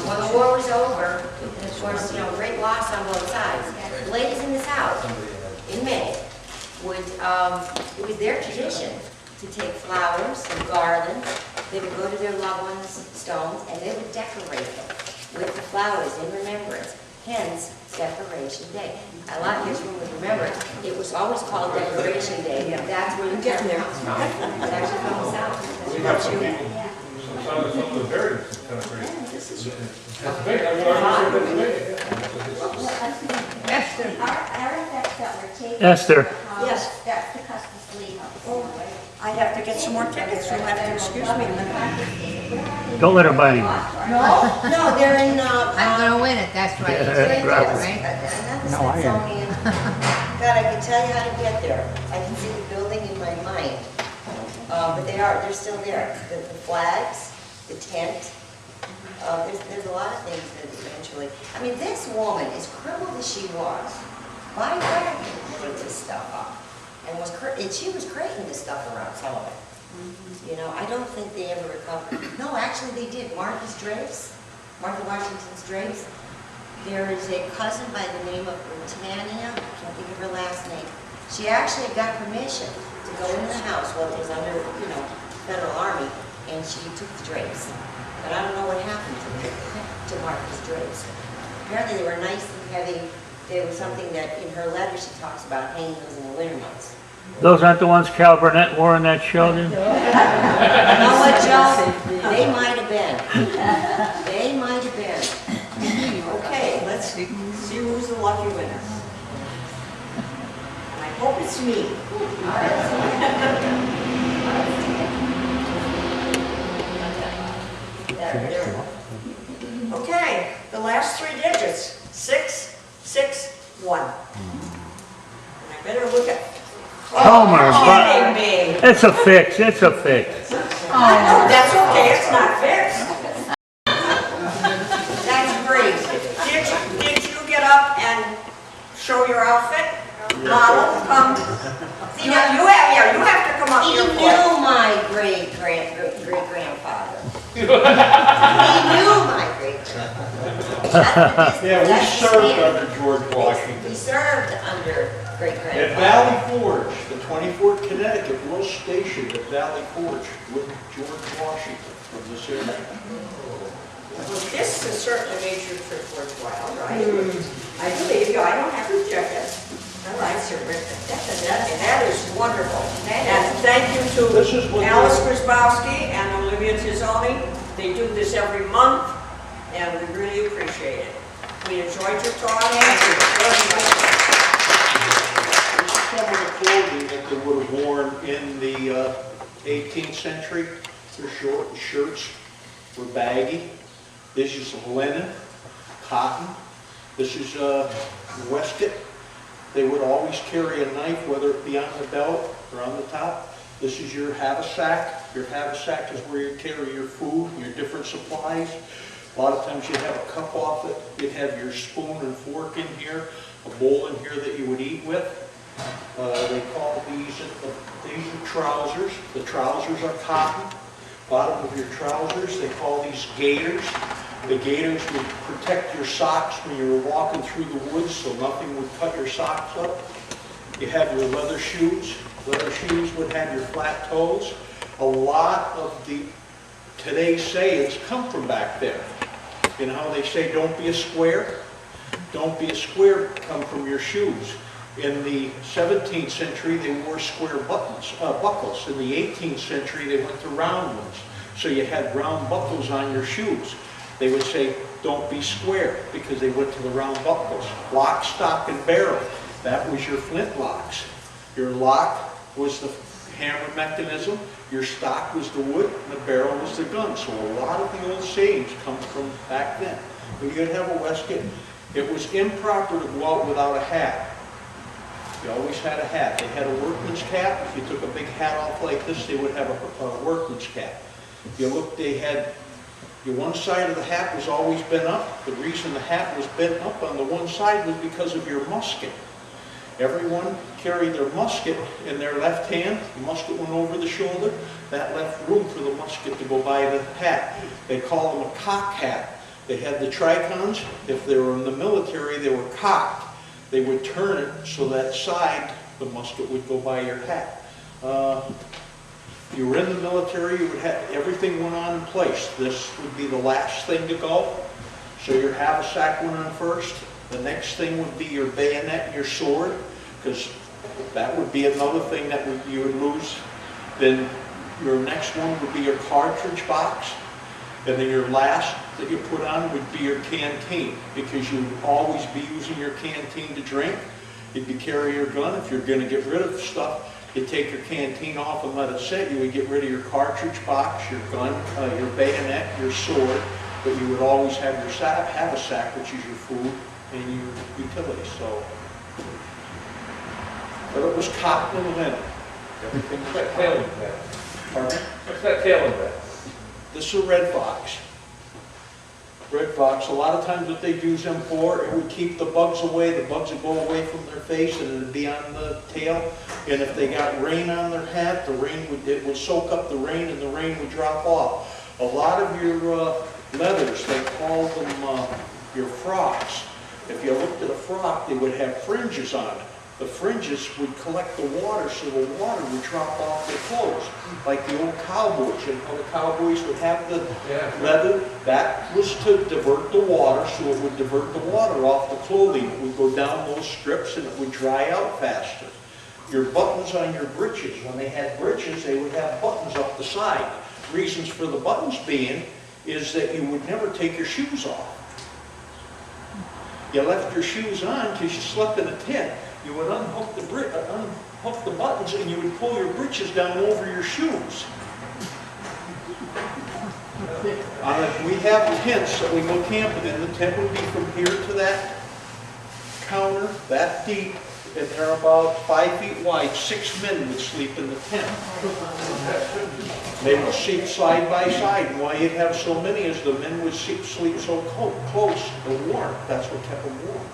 Speaker 4: When the war was over, and of course, you know, great loss on both sides, the ladies in the South, in May, it was their tradition to take flowers and garlands. They would go to their loved ones' stones, and they would decorate them with the flowers in remembrance. Hence, Decoration Day. A lot of this room would remember, it was always called Decoration Day. That's where the term comes from. It's actually from the South.
Speaker 6: We have some people, some of the variants is kind of crazy. That's big, I mean,
Speaker 2: Esther. Artifacts that were taken.
Speaker 1: Esther.
Speaker 10: Yes.
Speaker 2: That's the Custis Lee House.
Speaker 10: I have to get some more tickets, you'll have to excuse me a minute.
Speaker 1: Don't let her buy any.
Speaker 4: No, they're in,
Speaker 11: I'm gonna win it, that's right.
Speaker 1: Yeah, right.
Speaker 4: Right?
Speaker 8: No, I am.
Speaker 4: God, I can tell you how to get there. I can see the building in my mind. But they're still there. The flags, the tent, there's a lot of things that eventually, I mean, this woman, as crippled as she was, my dad put this stuff up. And she was creating this stuff around Sullivan. You know, I don't think they ever recovered. No, actually they did. Martha Washington's drapes. There is a cousin by the name of Britannia, I can't think of her last name. She actually got permission to go into the house while it was under, you know, federal army, and she took the drapes. But I don't know what happened to Martha's drapes. Apparently they were nice and heavy. There was something that in her letter she talks about hanging those in the winter months.
Speaker 1: Those aren't the ones Cal Burnett wore in that show, then?
Speaker 4: You know what, Joe? They might have been. They might have been.
Speaker 10: Okay, let's see who's the lucky winner. And I hope it's me. Okay, the last three digits, 661. And I better look at.
Speaker 1: Oh my God.
Speaker 10: Kidding me.
Speaker 1: It's a fix, it's a fix.
Speaker 10: That's okay, it's not fixed.
Speaker 4: That's great.
Speaker 10: Did you get up and show your outfit? Model, come.
Speaker 4: See,
Speaker 10: You
Speaker 4: now,
Speaker 10: have to come up
Speaker 4: he
Speaker 10: here.
Speaker 4: knew my great-grandfather. He knew my great-grandfather.
Speaker 7: Yeah, we served under George Washington.
Speaker 4: He served under
Speaker 7: At
Speaker 4: great-grandfather.
Speaker 7: Valley Forge, the 24th Connecticut was stationed at Valley Forge with George Washington from this area.
Speaker 10: Well, this has certainly made your trip worthwhile, right? I believe you, I don't have to check it. That's terrific. That is wonderful. And thank you
Speaker 7: This is
Speaker 10: to
Speaker 7: what
Speaker 10: Alice Grzybowski and Olivia Tizzoni. They do this every month, and we really appreciate it. We enjoyed your talk. Thank you very much.
Speaker 7: This is some of the clothing that they would have worn in the 18th century. Their short shirts were baggy. This is linen, cotton. This is waistcoat. They would always carry a knife, whether it be on the belt or on the top. This is your haversack. Your haversack is where you carry your food, your different supplies. A lot of times you'd have a cup off it. You'd have your spoon and fork in here, a bowl in here that you would eat with. They call these are trousers. The trousers are cotton. Bottom of your trousers, they call these gaiters. The gaiters would protect your socks when you were walking through the woods so nothing would cut your socks up. You have your leather shoes. Leather shoes would have your flat toes. A lot of the today's sayings come from back there. You know how they say don't be a square? Don't be a square come from your shoes. In the 17th century, they wore square buckles. In the 18th century, they went to round ones. So you had round buckles on your shoes. They would say, don't be square, because they went to the round buckles. Lock, stock, and barrel. That was your flintlocks. Your lock was the hammer mechanism. Your stock was the wood, and the barrel was the gun. So a lot of the old sayings come from back then. When you'd have a waistcoat, it was improper to go out without a hat. You always had a hat. They had a workman's cap. If you took a big hat off like this, they would have a workman's cap. If you look, they had, one side of the hat was always bent up. The reason the hat was bent up on the one side was because of your musket. Everyone carried their musket in their left hand. The musket went over the shoulder. That left room for the musket to go by the hat. They call them a cock hat. They had the tricons. If they were in the military, they were cocked. They would turn it so that side, the musket would go by your hat. If you were in the military, you would have, everything went on in place. This would be the last thing to go. So your haversack went on first. The next thing would be your bayonet and your sword, because that would be another thing that you would lose. Then your next one would be your cartridge box. And then your last that you put on would be your canteen, because you would always be using your canteen to drink. If you carry your gun, if you're going to get rid of stuff, you'd take your canteen off and let it sit. You would get rid of your cartridge box, your gun, your bayonet, your sword, but you would always have your haversack, which is your food, and your utilities. So, but it was cotton and linen. Everything was
Speaker 6: What's that tail in that?
Speaker 7: Pardon?
Speaker 6: What's that tail in that?
Speaker 7: This is a red fox. Red fox, a lot of times what they'd use them for, it would keep the bugs away. The bugs would go away from their face and it would be on the tail. And if they got rain on their hat, it would soak up the rain and the rain would drop off. A lot of your leathers, they called them your frocks. If you looked at a frock, they would have fringes on it. The fringes would collect the water, so the water would drop off their clothes, like the old cowboys. And how the cowboys would have the leather, that was to divert the water, so it would divert the water off the clothing. It would go down those strips and it would dry out faster. Your buttons on your breeches, when they had breeches, they would have buttons up the side. Reasons for the buttons being is that you would never take your shoes off. You left your shoes on because you slept in a tent. You would unhook the buttons and you would pull your breeches down over your shoes. We have tents that we go camping in. The tent would be from here to that counter, that deep, and they're about 5 feet wide. 6 men would sleep in the tent. They would sleep side by side. And why you'd have so many is the men would sleep so close and warm. That's what kept them warm.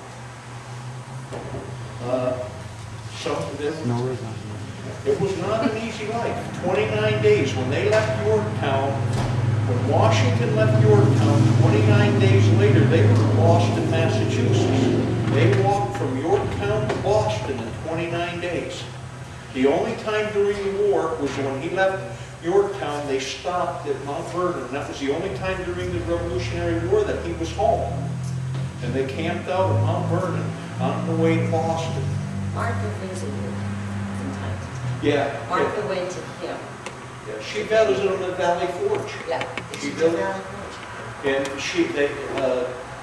Speaker 7: It was not an easy life. 29 days. When they left Yorktown, when Washington left Yorktown, 29 days later, they were in Boston, Massachusetts. They walked from Yorktown to Boston in 29 days. The only time during the war was when he left Yorktown, they stopped at Mount Vernon. That was the only time during the Revolutionary War that he was home. And they camped out at Mount Vernon on the way to Boston.
Speaker 4: Martha visited him from time to time.
Speaker 7: Yeah.
Speaker 4: Martha went to him.
Speaker 7: Yeah. She visited him at Valley Forge.
Speaker 4: Yeah.
Speaker 7: She
Speaker 4: She
Speaker 7: did.
Speaker 4: did Valley Forge.
Speaker 7: And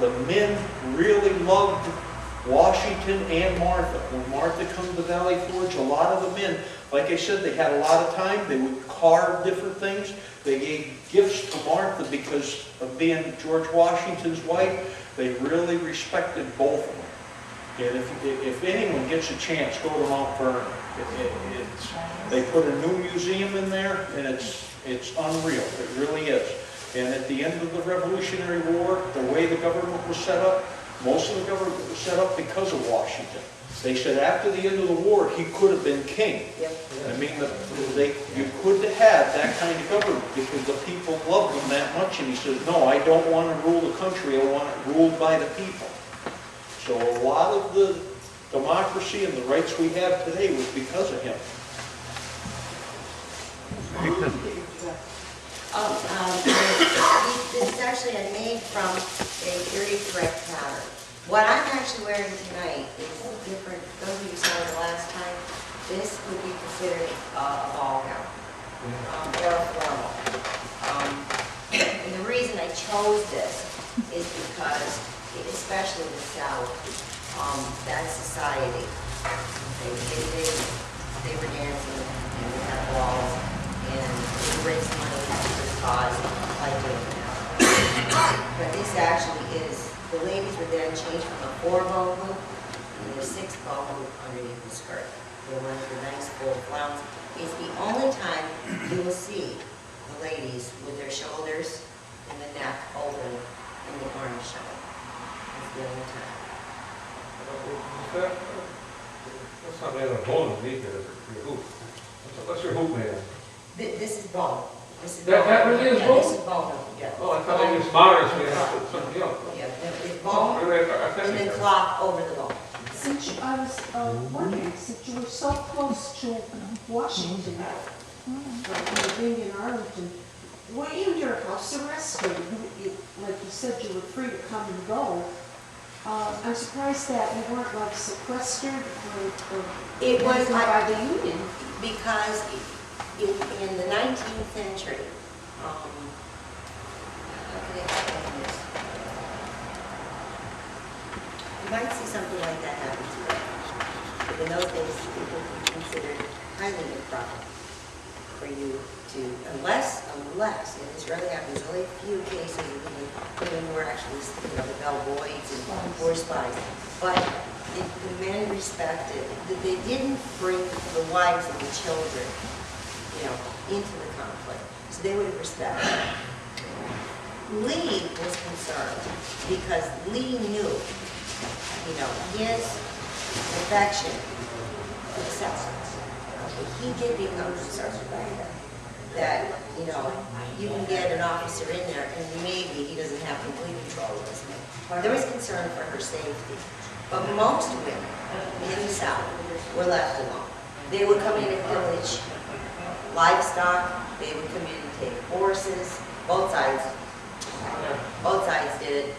Speaker 7: the men really loved Washington and Martha. When Martha come to Valley Forge, a lot of the men, like I said, they had a lot of time. They would carve different things. They gave gifts to Martha because of being George Washington's wife. They really respected both of them. And if anyone gets a chance, go to Mount Vernon. They put a new museum in there, and it's unreal. It really is. And at the end of the Revolutionary War, the way the government was set up, most of the government was set up because of Washington. They said after the end of the war, he could have been king.
Speaker 4: Yep.
Speaker 7: I mean, you could have that kind of government because the people loved him that much. And he says, no, I don't want to rule the country. I want it ruled by the people. So a lot of the democracy and the rights we have today was because of him.
Speaker 4: This is actually made from a very correct pattern. What I'm actually wearing tonight is different. Those of you saw it the last time, this would be considered a ball gown or a formal. And the reason I chose this is because, especially in the South, that society, they were dancing and we had balls and they raised money for the cause by doing that. But this actually is, the ladies would then change from a 4-bow hoop and a 6-bow hoop underneath the skirt. They went with a nice full flounce. It's the only time you will see the ladies with their shoulders and the neck open and the arms showing. It's the only time.
Speaker 6: That's not made of bone underneath it, your hoop. What's your hoop made of?
Speaker 4: This is bone. This is
Speaker 6: That
Speaker 4: bone.
Speaker 6: really is
Speaker 4: Yeah,
Speaker 6: bone?
Speaker 4: this is bone, yeah.
Speaker 6: Oh, I thought they used modern made out of something else.
Speaker 4: Yeah, it's bone and then cloth over the bone.
Speaker 5: Since I was wondering, since you were so close to Washington, being in Arlington, were you under house arrest, or like you said, you were free to come and go? I'm surprised that you weren't like sequestered or
Speaker 4: It was
Speaker 5: by the Union.
Speaker 4: because in the 19th century, how can I explain this? You might see something like that happen today. But in those days, it would be considered highly improper for you to, unless, and this rarely happens, only a few cases of women who were actually, the bellboys and war spies. But the men respected that they didn't bring the wives and the children, into the conflict. So they would have respected it. Lee was concerned because Lee knew, his affection for the South. He did become concerned that, you can get an officer in there and maybe he doesn't have complete control of his men. There was concern for her safety. But most women in the South were left alone. They would come in and pillage livestock, they would come in and take horses, both sides did it,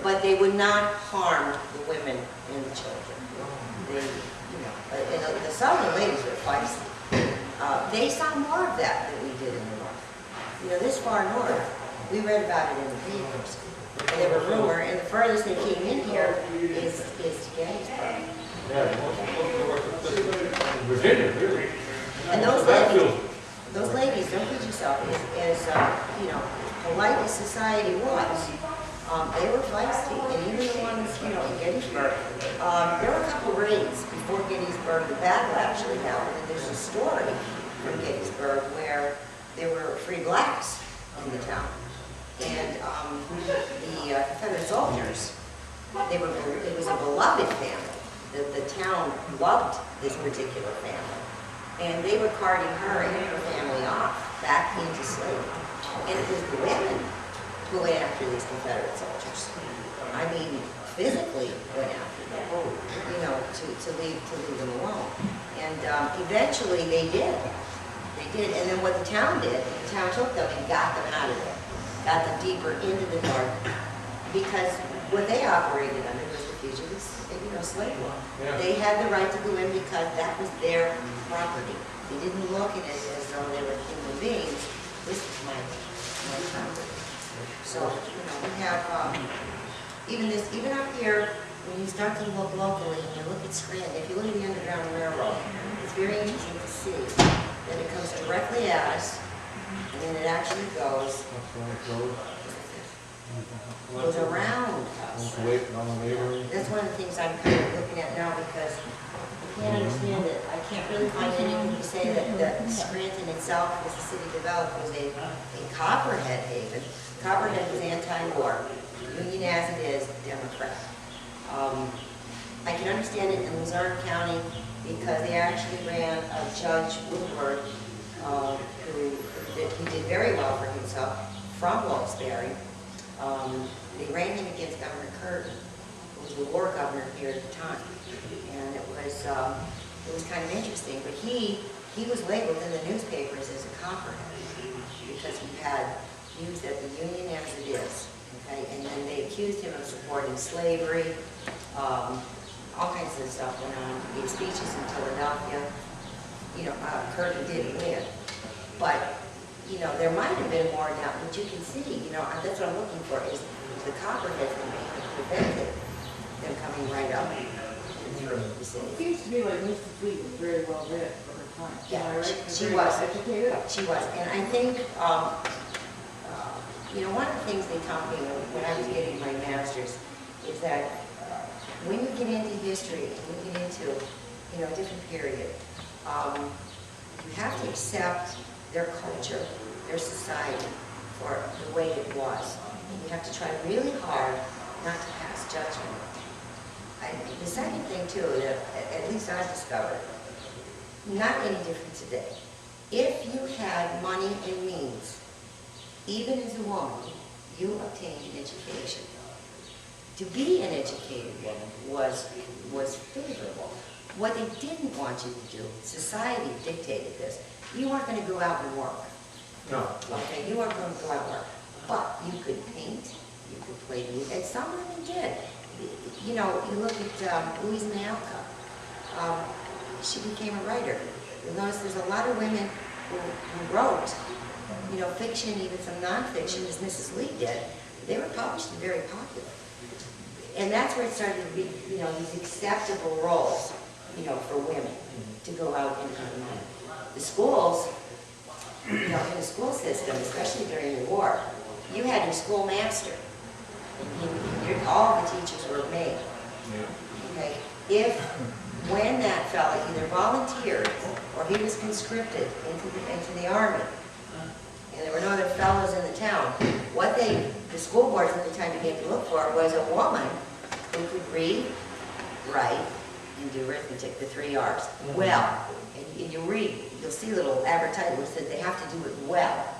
Speaker 4: but they would not harm the women and the children. The Southern ladies were feisty. They saw more of that than we did in the North. This far north, we read about it in the papers. And there were rumor, and the furthest they came in here is to Gettysburg.
Speaker 6: Virginia, really.
Speaker 4: And those ladies, don't kid yourself, as polite as society was, they were feisty. And even the ones, in Gettysburg, there were a couple raids before Gettysburg. The battle actually happened. And there's a story from Gettysburg where there were free blacks in the town. And the Confederate soldiers, it was a beloved family. The town loved this particular family. And they were carting her and her family off back into slavery. And it was the women who went after these Confederate soldiers. I mean, physically went after them, to leave them alone. And eventually they did. They did. And then what the town did, the town took them and got them out of there. Got them deeper into the north. Because what they operated under was the fugitives, slave law.
Speaker 6: Yeah.
Speaker 4: They had the right to go in because that was their property. They didn't look at it as though they were human beings. This is my property. So, we have, even up here, when you start to look locally, and you look at Scranton, if you look at the Underground Railroad, it's very interesting to see that it comes directly at us, and then it actually goes around us. That's one of the things I'm kind of looking at now, because I can't understand it. I can't really find anything to say that Scranton itself, as the city developed, was a Copperhead haven. Copperhead was anti-war, Union as it is, Democrat. I can understand it in Luzerne County because they actually ran a Judge Woodward, who did very well for himself, from Wilkes-Barre. They ran him against Governor Curtin, who was the war governor here at the time. And it was kind of interesting, but he was labeled in the newspapers as a Copperhead because he had views that the Union as it is, okay? And then they accused him of supporting slavery, all kinds of stuff went on. He gave speeches in Philadelphia. Curtin didn't win, but there might have been more doubt, but you can see, that's what I'm looking for, is the Copperhead from being prevented them coming right up.
Speaker 5: It seems to me like Mrs. Lee was very well read for her time.
Speaker 4: Yeah,
Speaker 5: Am I right?
Speaker 4: she
Speaker 5: Very
Speaker 4: was.
Speaker 5: well educated.
Speaker 4: She was, and I think, one of the things they taught me when I was getting my master's is that when you get into history and you get into, a different period, you have to accept their culture, their society for the way it was. And you have to try really hard not to pass judgment. The second thing too, that at least I've discovered, not any different today. If you had money and means, even as a woman, you obtained an education. To be an educated woman was favorable. What they didn't want you to do, society dictated this, you weren't going to go out and work.
Speaker 6: No.
Speaker 4: Okay, you weren't going to go out and work. But you could paint, you could play music, and some women did. You look at Louise Mayalka. She became a writer. You'll notice there's a lot of women who wrote, fiction, even some nonfiction, as Mrs. Lee did. They were published and very popular. And that's where it started to be, these acceptable roles, for women to go out and earn money. The schools, in the school system, especially during the war, you had your schoolmaster. All the teachers were male. Okay? When that fella either volunteered or he was conscripted into the army, and there were no other fellows in the town, the school boards at the time began to look for was a woman who could read, write, and do arithmetic, the 3 R's, well. And you read, you'll see little advertisements that they have to do it well.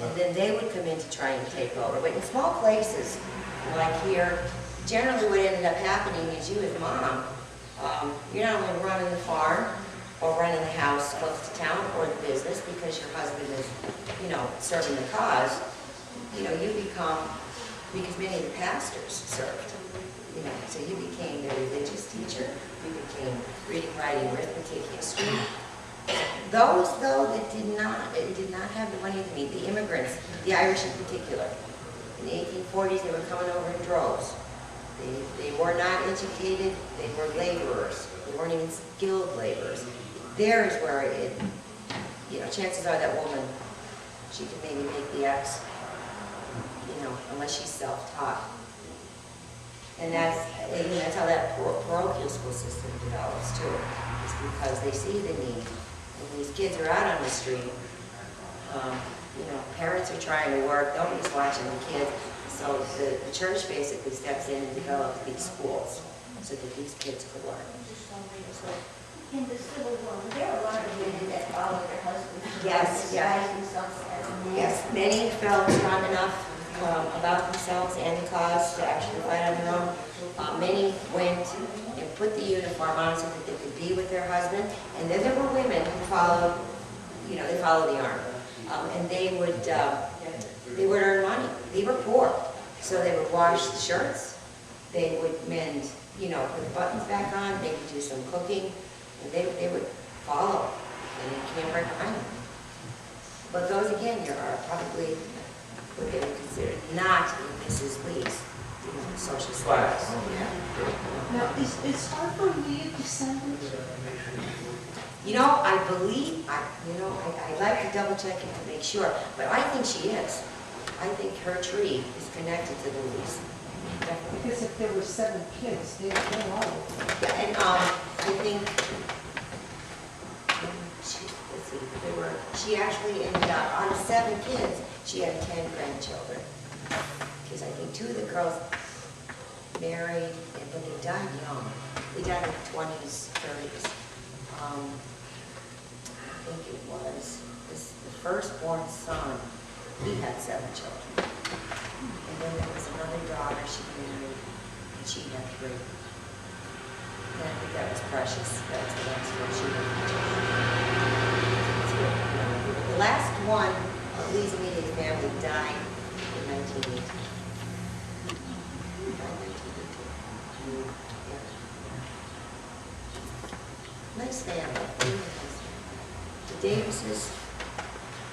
Speaker 4: And then they would come in to try and take over. But in small places, like here, generally what ended up happening is you as mom, you're not only running the farm or running the house close to town or the business because your husband is, serving the cause, you become, because many of the pastors served, so you became their religious teacher, you became reading, writing, arithmetic, history. Those, though, that did not have the money to meet, the immigrants, the Irish in particular, in the 1840s they were coming over in droves. They were not educated, they were laborers. They weren't even skilled laborers. There is where chances are that woman, she can maybe make the X, unless she's self-taught. And that's how that parochial school system develops too. It's because they see the need. When these kids are out on the street, parents are trying to work, nobody's watching the kids. So the church basically steps in and develops these schools so that these kids could learn.
Speaker 2: In the Civil War, were there a lot of women that followed their husbands?
Speaker 4: Yes, yes.
Speaker 2: Themselves as men?
Speaker 4: Yes, many felt strong enough about themselves and the cause to actually fight on their own. Many went and put the uniform on so that they could be with their husband. And then there were women who followed, they followed the army. And they would earn money. They were poor. So they would wash the shirts. They would mend, put the buttons back on. They would do some cooking. And they would follow. And you can't right behind them. But those, again, are probably what they would consider not in Mrs. Lee's, social
Speaker 6: Class.
Speaker 4: status. Yeah.
Speaker 5: Now, is Harper Lee a descendant?
Speaker 4: You know, I believe, I'd like to double check it to make sure, but I think she is. I think her tree is connected to the Lees. Definitely.
Speaker 5: Because if there were 7 kids, they're all.
Speaker 4: Yeah, and I think, let's see, she actually ended up, out of 7 kids, she had 10 grandchildren. Because I think 2 of the girls married, but they died young. They died in their 20s, 30s. I think it was the firstborn son, he had 7 children. And then there was another daughter she married, and she had 3. And I think that was Precious. That was the last one she had. The last one of Lee's immediate family died in 1918. Nice family. Really nice family. The Davises,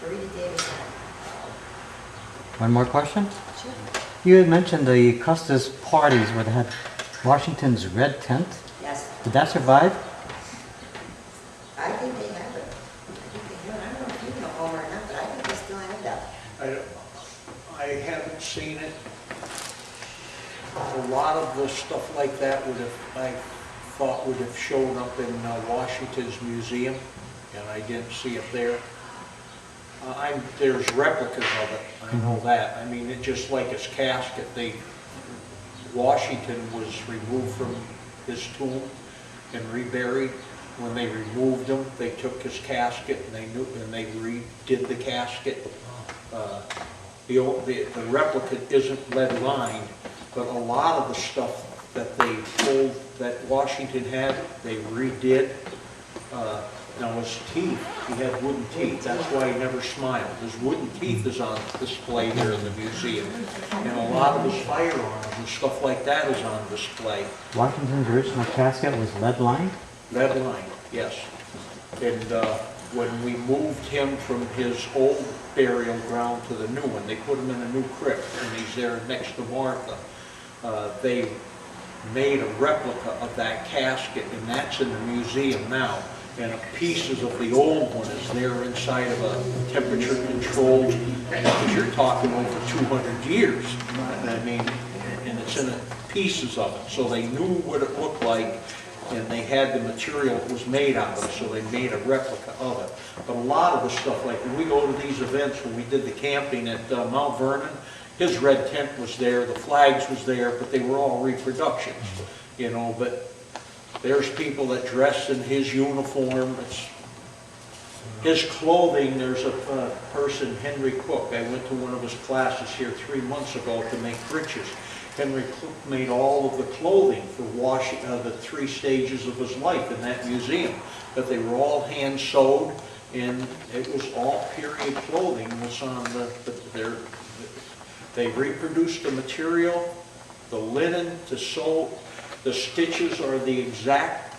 Speaker 4: Rita Davis.
Speaker 8: One more question?
Speaker 4: Sure.
Speaker 8: You had mentioned the Custis parties where they had Washington's red tent.
Speaker 4: Yes,
Speaker 8: Did that survive?
Speaker 4: I think they have it. I think they have it. I don't know if you know Homer or not, but I think they still have that.
Speaker 7: I haven't seen it. A lot of the stuff like that I thought would have shown up in Washington's museum, and I didn't see it there. There's replicas of it, I know that. I mean, it's just like his casket. Washington was removed from his tomb and reburied. When they removed him, they took his casket and they redid the casket. The replica isn't lead lined, but a lot of the stuff that they told that Washington had, they redid. Now his teeth, he had wooden teeth, that's why he never smiled. His wooden teeth is on display there in the museum. And a lot of his firearms and stuff like that is on display.
Speaker 8: Washington's original casket was lead lined?
Speaker 7: Lead lined, yes. And when we moved him from his old burial ground to the new one, they put him in a new crypt, and he's there next to Martha. They made a replica of that casket, and that's in the museum now. And pieces of the old one is there inside of a temperature-controlled, because you're talking over 200 years. I mean, and it's in pieces of it. So they knew what it looked like, and they had the material it was made out of, so they made a replica of it. But a lot of the stuff, like when we go to these events, when we did the camping at Mount Vernon, his red tent was there, the flags was there, but they were all reproductions, you know, but there's people that dress in his uniform. His clothing, there's a person, Henry Cook. I went to one of his classes here 3 months ago to make breeches. Henry Cook made all of the clothing for the 3 stages of his life in that museum. But they were all hand sewed, and it was all period clothing. Was on they reproduced the material, the linen to sew. The stitches are the exact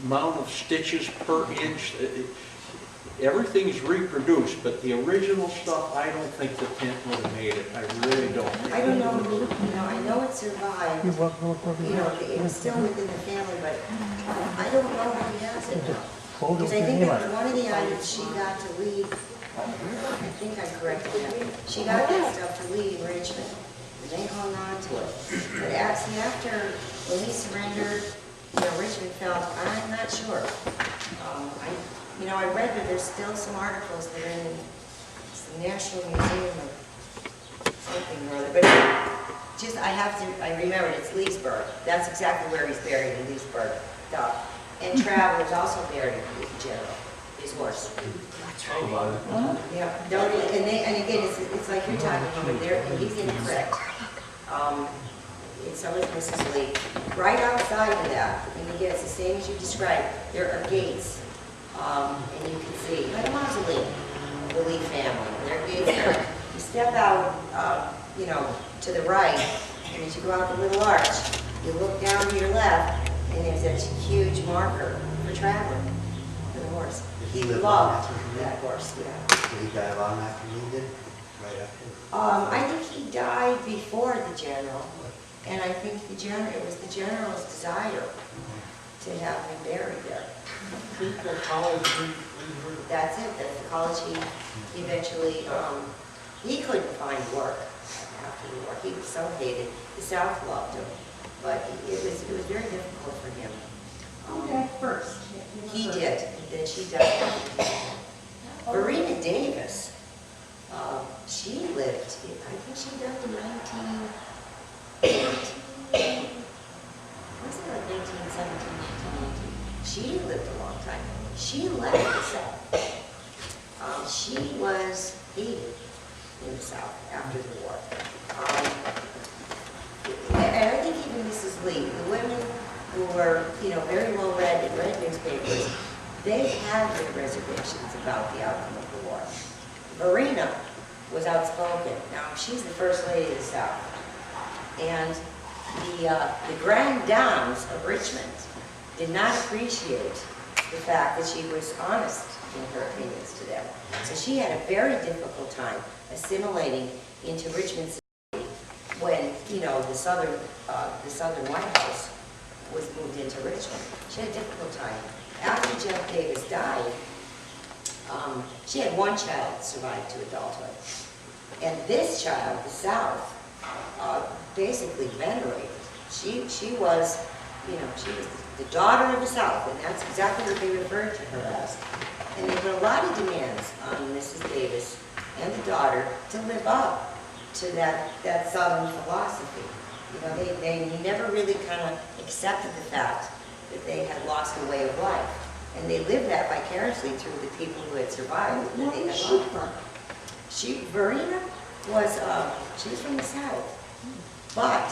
Speaker 7: amount of stitches per inch. Everything's reproduced, but the original stuff, I don't think the tent would have made it. I really don't.
Speaker 4: I don't know, I know it survived. It was still within the family, but I don't know how he has it now. Because I think that one of the items she got to leave, I think I corrected that. She got that stuff to leave Richmond, and they hung on to it. But after, when he surrendered, Richmond felt, I'm not sure. I read that there's still some articles that are in the National Museum of something or other, but I remembered it's Leesburg. That's exactly where he's buried, in Leesburg. And Traveler's also buried in General, his horse. Yeah, and again, it's like you're talking about there, and he's incorrect. And so is Mrs. Lee. Right outside of that, and again, it's the same as you described, there are gates. And you can see, like a mausoleum, the Lee family, their gates there. You step out, to the right, and as you go out the little arch, you look down to your left, and there's that huge marker for Traveler, for the horse. He loved that horse, yeah.
Speaker 9: Did he die long after you did? Right after.
Speaker 4: I think he died before the general, and I think it was the general's desire to have him buried there.
Speaker 6: Didn't that college leave her?
Speaker 4: That's it, that's the college he eventually, he couldn't find work after the war. He was so hated. The South loved him, but it was very difficult for him.
Speaker 5: Who died first?
Speaker 4: He did, and then she died. Verena Davis, she lived, I think she died in 1917, 1918. She lived a long time. She left the South. She was hated in the South after the war. And I think even Mrs. Lee, the women who were, very well read and read newspapers, they had their reservations about the outcome of the war. Verena was outspoken. Now, she's the first lady of the South. And the grand dames of Richmond did not appreciate the fact that she was honest in her opinions to them. So she had a very difficult time assimilating into Richmond society when, the southern White House was moved into Richmond. She had a difficult time. After Jeff Davis died, she had one child survive to adulthood. And this child, the South, basically venerated. She was, she was the daughter of the South, and that's exactly what they referred to her as. And they put a lot of demands on Mrs. Davis and the daughter to live up to that Southern philosophy. They never really kind of accepted the fact that they had lost a way of life. And they lived that vicariously through the people who had survived. That they had lost. Verena was, she was from the South. But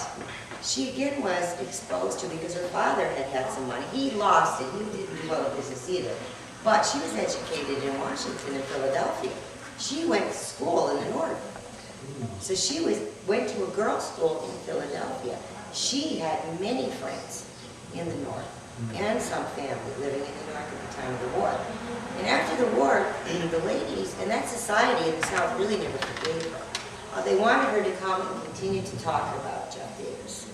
Speaker 4: she again was exposed to, because her father had had some money. He lost it. He didn't do well in business either. But she was educated in Washington and Philadelphia. She went to school in the North. So she went to a girls' school in Philadelphia. She had many friends in the North and some family living in the North at the time of the war. And after the war, the ladies, and that society in the South really never forgave her. They wanted her to come and continue to talk about Jeff Davis.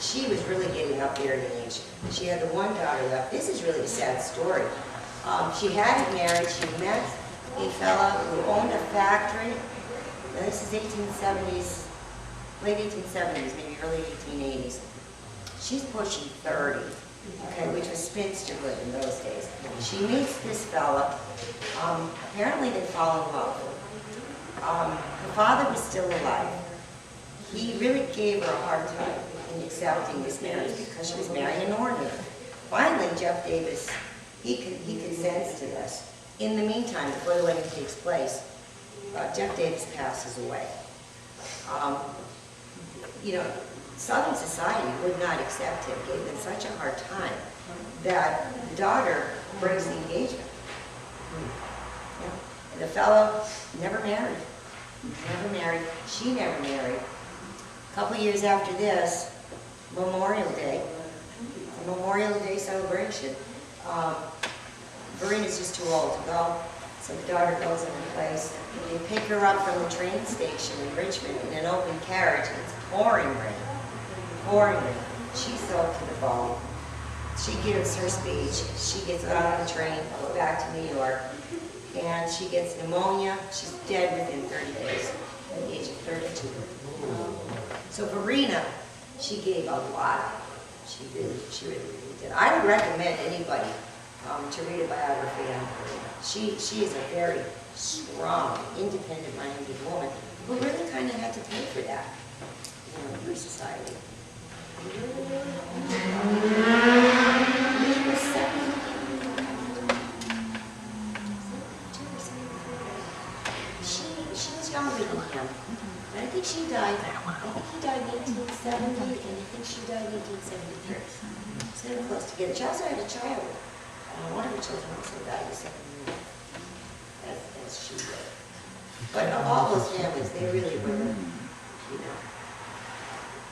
Speaker 4: She was really getting up there in age. She had the one daughter left. This is really a sad story. She hadn't married. She met a fella who owned a factory. Now, this is 1870s, late 1870s, maybe early 1880s. She's pushing 30, okay, which was spinsterhood in those days. She meets this fella. Apparently they fall in love. Her father was still alive. He really gave her a hard time in accepting this marriage because she was marrying a Northerner. Finally, Jeff Davis, he consents to this. In the meantime, before the wedding takes place, Jeff Davis passes away. Southern society would not accept him, gave them such a hard time that the daughter breaks the engagement. And the fellow never married. She never married. A couple years after this, Memorial Day, the Memorial Day celebration, Verena's just too old to go, so the daughter goes in her place. They pick her up from the train station in Richmond in an open carriage, and it's pouring rain. She's soaked to the bone. She gives her speech. She gets out on the train, goes back to New York, and she gets pneumonia. She's dead within 30 days at the age of 32. So Verena, she gave a lot. She really did. I would recommend anybody to read a biography on Verena. She is a very strong, independent-minded woman who really kind of had to pay for that, in her society. She was younger than him. And I think he died in 1870, and I think she died in 1873. So they were close together. She also had a child. One of her children also died the same year as she did. But all those families, they really were,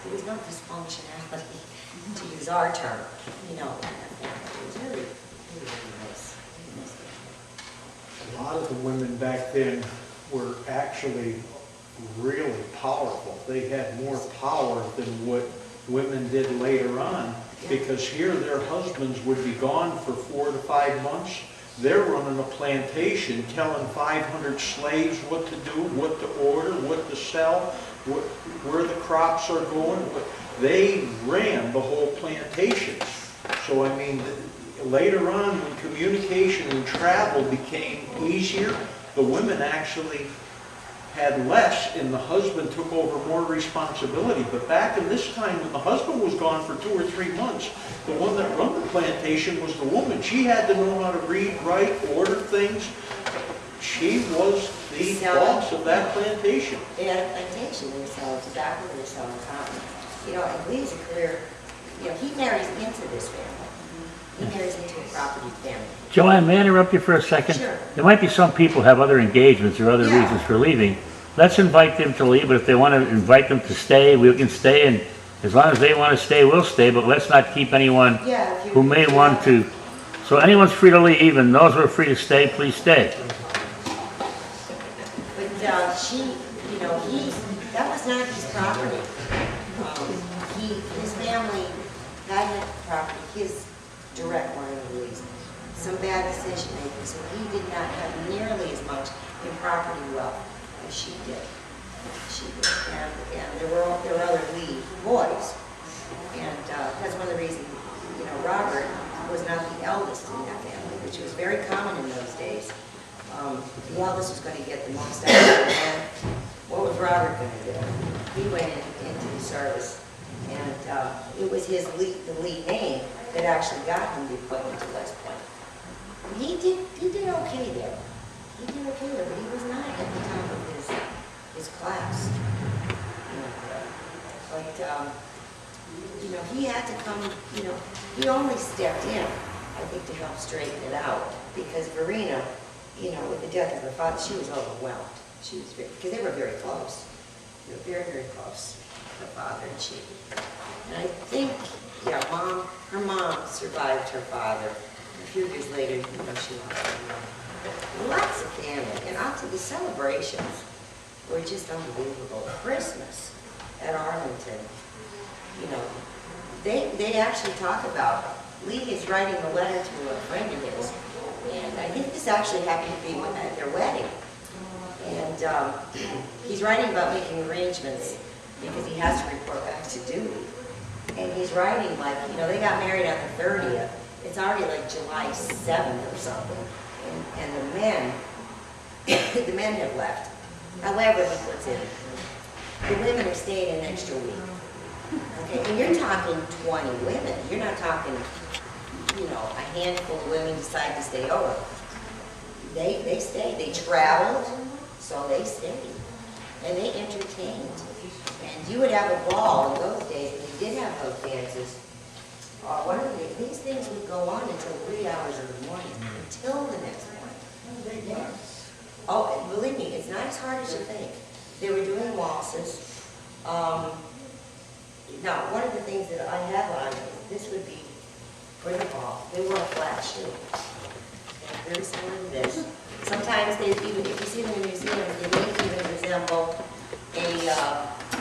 Speaker 4: there was no dysfunctionality, to use our term, in that family. It was really, really nice.
Speaker 7: A lot of the women back then were actually really powerful. They had more power than what women did later on, because here their husbands would be gone for 4 to 5 months. They're running a plantation, telling 500 slaves what to do, what to order, what to sell, where the crops are going. They ran the whole plantations. So I mean, later on, when communication and travel became easier, the women actually had less and the husband took over more responsibility. But back in this time, when the husband was gone for 2 or 3 months, the one that run the plantation was the woman. She had to know how to read, write, order things. She was the boss of that plantation.
Speaker 4: They had a plantation, they were selling tobacco, they were selling cotton. You know, and Lee's a career, you know, he marries into this family. He marries into a property family.
Speaker 1: Joanne, may I interrupt you for a second?
Speaker 4: Sure.
Speaker 1: There might be some people who have other engagements or other reasons for leaving. Let's invite them to leave, but if they want to invite them to stay, we can stay, and as long as they want to stay, we'll stay, but let's not keep anyone who may want to. So anyone's free to leave, and those who are free to stay, please stay.
Speaker 4: But she, you know, that was not his property. His family had that property, his direct line of lease. Some bad decision making, so he did not have nearly as much in property wealth as she did. And there were other Lee boys, and that's one of the reasons, you know, Robert was not the eldest in that family, which was very common in those days. The eldest was going to get the most out of it, and what was Robert going to do? He went into the service, and it was the Lee name that actually got him the appointment to West Point. He did okay there. He did okay there, but he was not at the top of his class. But you know, he had to come, you know, he only stepped in, I think, to help straighten it out, because Verena, you know, with the death of her father, she was overwhelmed. She was because they were very close. They were very, very close, her father and she. And I think, yeah, her mom survived her father. A few years later, you know, she lost her mom. Lots of family, and after the celebrations were just unbelievable. Christmas at Arlington, you know, they actually talk about, Lee is writing a letter to a friend of his, and I think this actually happened to be at their wedding. And he's writing about making arrangements because he has to report back to duty. And he's writing like, you know, they got married on the 30th. It's already like July 7th or something. And the men have left. However, he puts in, the women are staying an extra week. Okay, and you're talking 20 women. You're not talking, you know, a handful of women decide to stay over. They stayed. They traveled, so they stayed. And they entertained. And you would have a ball in those days, and they did have those dances. These things would go on until 3 hours in the morning, until the next morning. Yeah. Oh, believe me, it's not as hard as you think. They were doing waltzes. Now, one of the things that I have on, this would be for the ball. They wore a flat shoe. Okay, very similar to this. Sometimes they even, if you see them in New Zealand, they may even resemble a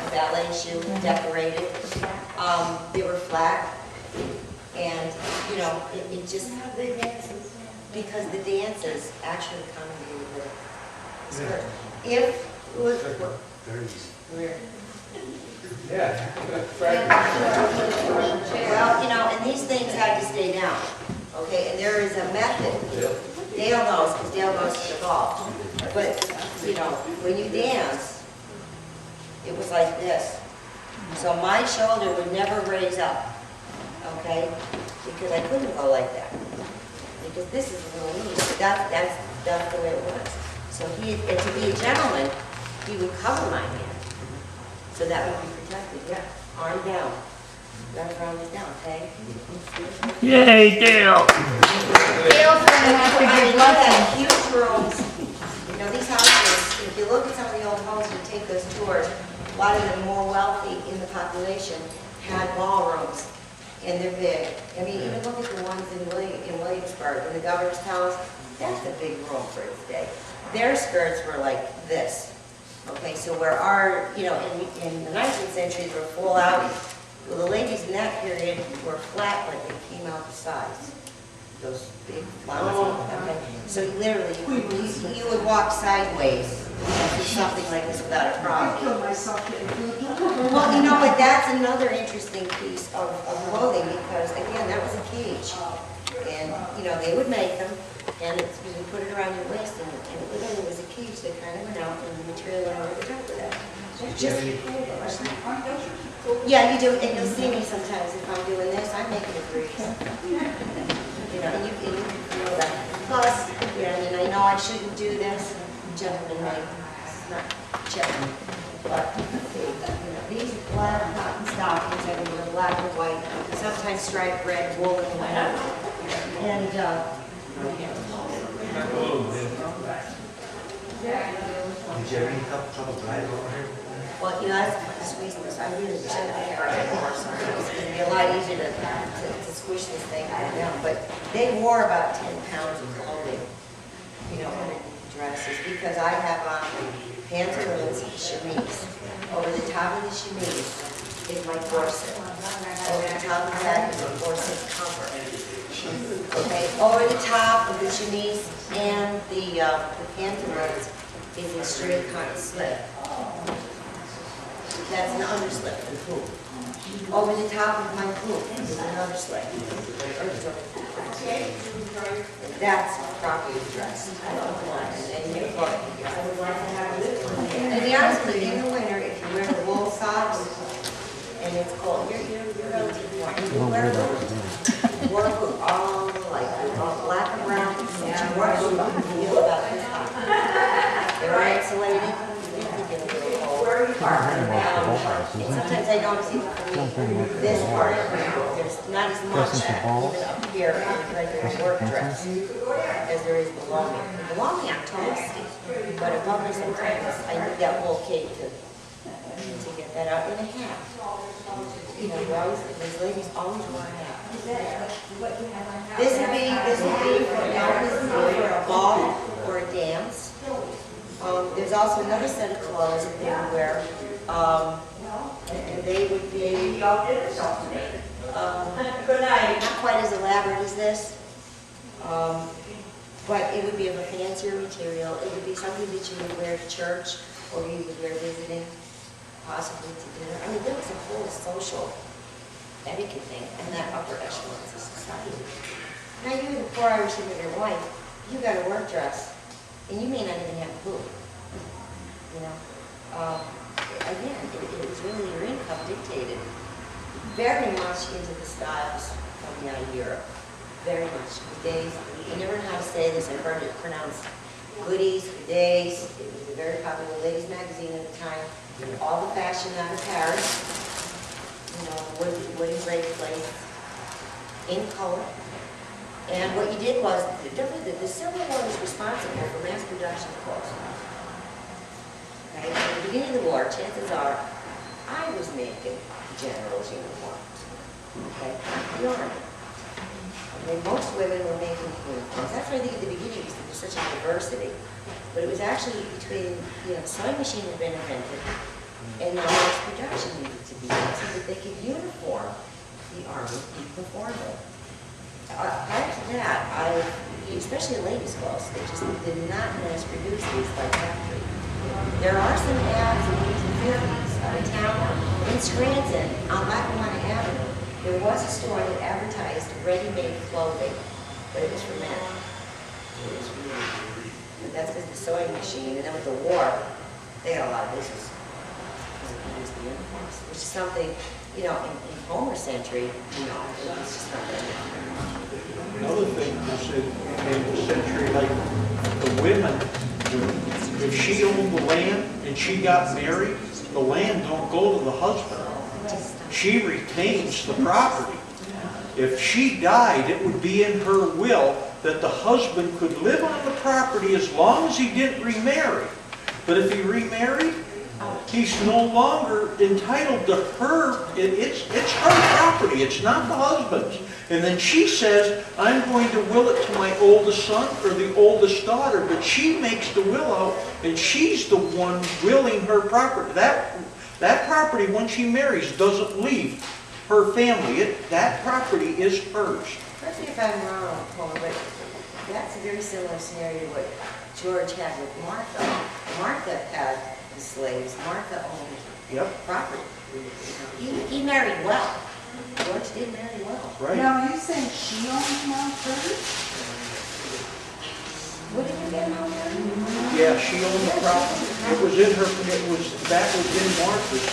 Speaker 4: ballet shoe, decorated. They were flat, and you know, it just because the dances actually accommodated the skirt. If it was weird.
Speaker 6: Yeah.
Speaker 4: Well, you know, and these things had to stay down, okay? And there is a method. Dale knows, because Dale goes to the ball. But, you know, when you dance, it was like this. So my shoulder would never raise up, okay? Because I couldn't go like that. Because this is a little loose. That's the way it was. So and to be a gentleman, he would cover my hand. So that would be protected, yeah. Arm down. Left arm is down, okay?
Speaker 1: Yay, Dale!
Speaker 11: Dale's gonna have to give lessons.
Speaker 4: Huge rooms. You know, these houses, if you look at some of the old homes and take those tours, a lot of the more wealthy in the population had ballrooms, and they're big. I mean, even look at the ones in Williamsburg, in the governor's palace. That's a big room for its day. Their skirts were like this. Okay, so where our, you know, in the 19th century, they were full out. Well, the ladies in that period were flat, but they came out the sides. Those big flowers. Okay. So literally, you would walk sideways through something like this without a
Speaker 5: I
Speaker 4: problem.
Speaker 5: killed myself getting food.
Speaker 4: Well, you know what, that's another interesting piece of clothing, because again, that was a cage. And, you know, they would make them, and it's, you would put it around your waist, and it literally was a cage that kind of went out, and the material went over the top of that. Just, yeah, you do, and you'll see me sometimes if I'm doing this, I'm making a breeze. You know, and you can feel that. Plus, you know, and I know I shouldn't do this, gentlemen may, it's not gentlemen, but, you know, these black cotton stockings, I mean, they're black and white, sometimes striped red, wool and white. And,
Speaker 9: Did you ever any trouble driving over here?
Speaker 4: well, you know, that's the reason I really should have horse. It's going to be a lot easier to squish this thing down. But they wore about 10 pounds of clothing, you know, underneath the dresses, because I have on pantaloons, chemise. Over the top of the chemise is my corset. Over the top of that is a corset cover. Okay, over the top of the chemise and the pantaloons is a straight cut slip. That's an underslip, the hoop. Over the top of my hoop is another slip. That's properly dressed. And to be honest with you, in the winter, if you wear the wool socks and it's cold, you're relatively warm. You wear a hoop. Wear a hoop all like all black and brown. You wear a hoop, you feel about this hot. They're insulated. And sometimes I don't see this part. There's not as much even up here in a regular work dress as there is below me. Below me I'm totally see, but above me sometimes I need that wool cape to get that out in a hat. You know, these ladies always wear a hat. This would be for a ball or a dance. There's also another set of clothes that they would wear, and they would be not quite as elaborate as this, but it would be of a fancier material. It would be something that you would wear to church, or you would wear visiting, possibly to dinner. I mean, there was a whole social etiquette thing in that upper echelons of society. Now, you, before I was with your wife, you got a work dress. And you may not even have a hoop, you know. Again, it was really your income dictated very much into the styles coming out of Europe. Very much. Days, you never know how to say this, I've heard it pronounced goodies, days. It was a very popular ladies' magazine at the time. All the fashion out of Paris, you know, wood engraved place, in color. And what you did was, the Civil War was responsible for mass production of clothes. Okay, at the beginning of the war, chances are, I was making generals' uniforms. Okay, the Army. And most women were making uniforms. That's why I think at the beginning there was such a diversity. But it was actually between, you know, the sewing machine had been invented, and now mass production needed to be done so that they could uniform the Army uniformly. Prior to that, especially in ladies' clothes, they just did not mass produce these like factory. There are some ads in the 1950s of a town in Scranton on Lackawanna Avenue. There was a store that advertised ready-made clothing, but it was for men. It was for men. But that's because of the sewing machine, and then with the war, they got a lot of business. They produced the uniforms, which is something, you know, in Homer's century, you know, it was just not that.
Speaker 7: Another thing is in the century, like the women, if she owned the land and she got married, the land don't go to the husband. She retains the property. If she died, it would be in her will that the husband could live on the property as long as he didn't remarry. But if he remarried, he's no longer entitled to her, it's her property, it's not the husband's. And then she says, I'm going to will it to my oldest son or the oldest daughter, but she makes the will out, and she's the one willing her property. That property, when she marries, doesn't leave her family. That property is hers.
Speaker 4: Correct me if I'm wrong, Paul, but that's a very similar scenario to what George had with Martha. Martha had the slaves. Martha owned property. He married well. George did marry well.
Speaker 7: Right.
Speaker 5: Now, are you saying she owns Mount Vernon?
Speaker 4: What did you get Mount Vernon?
Speaker 7: Yeah, she owned the property. That was in Martha's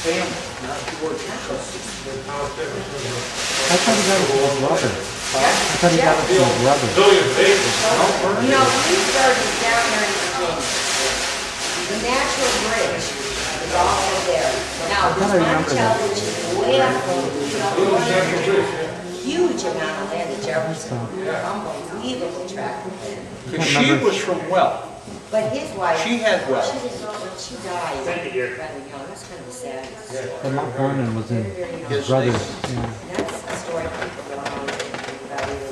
Speaker 7: family, not George's.
Speaker 8: I thought he got it from his brother. I thought he got it from his brother.
Speaker 4: No, we started down there in Virginia. The natural bridge is all over there. Now,
Speaker 8: thought I remembered that.
Speaker 4: Monticello is way up, huge amount of land at Jefferson. Unbelievable tract of land.
Speaker 7: Because she was from Well.
Speaker 4: But his wife.
Speaker 7: She had wealth.
Speaker 4: She didn't know when she died.
Speaker 1: Thank you, dear.
Speaker 4: Rather young. That's kind of a sad story.
Speaker 8: But Mount Vernon was in
Speaker 4: Very, very young.
Speaker 8: his brother's.
Speaker 7: name.
Speaker 8: Yeah.
Speaker 4: And that's a story people don't know about either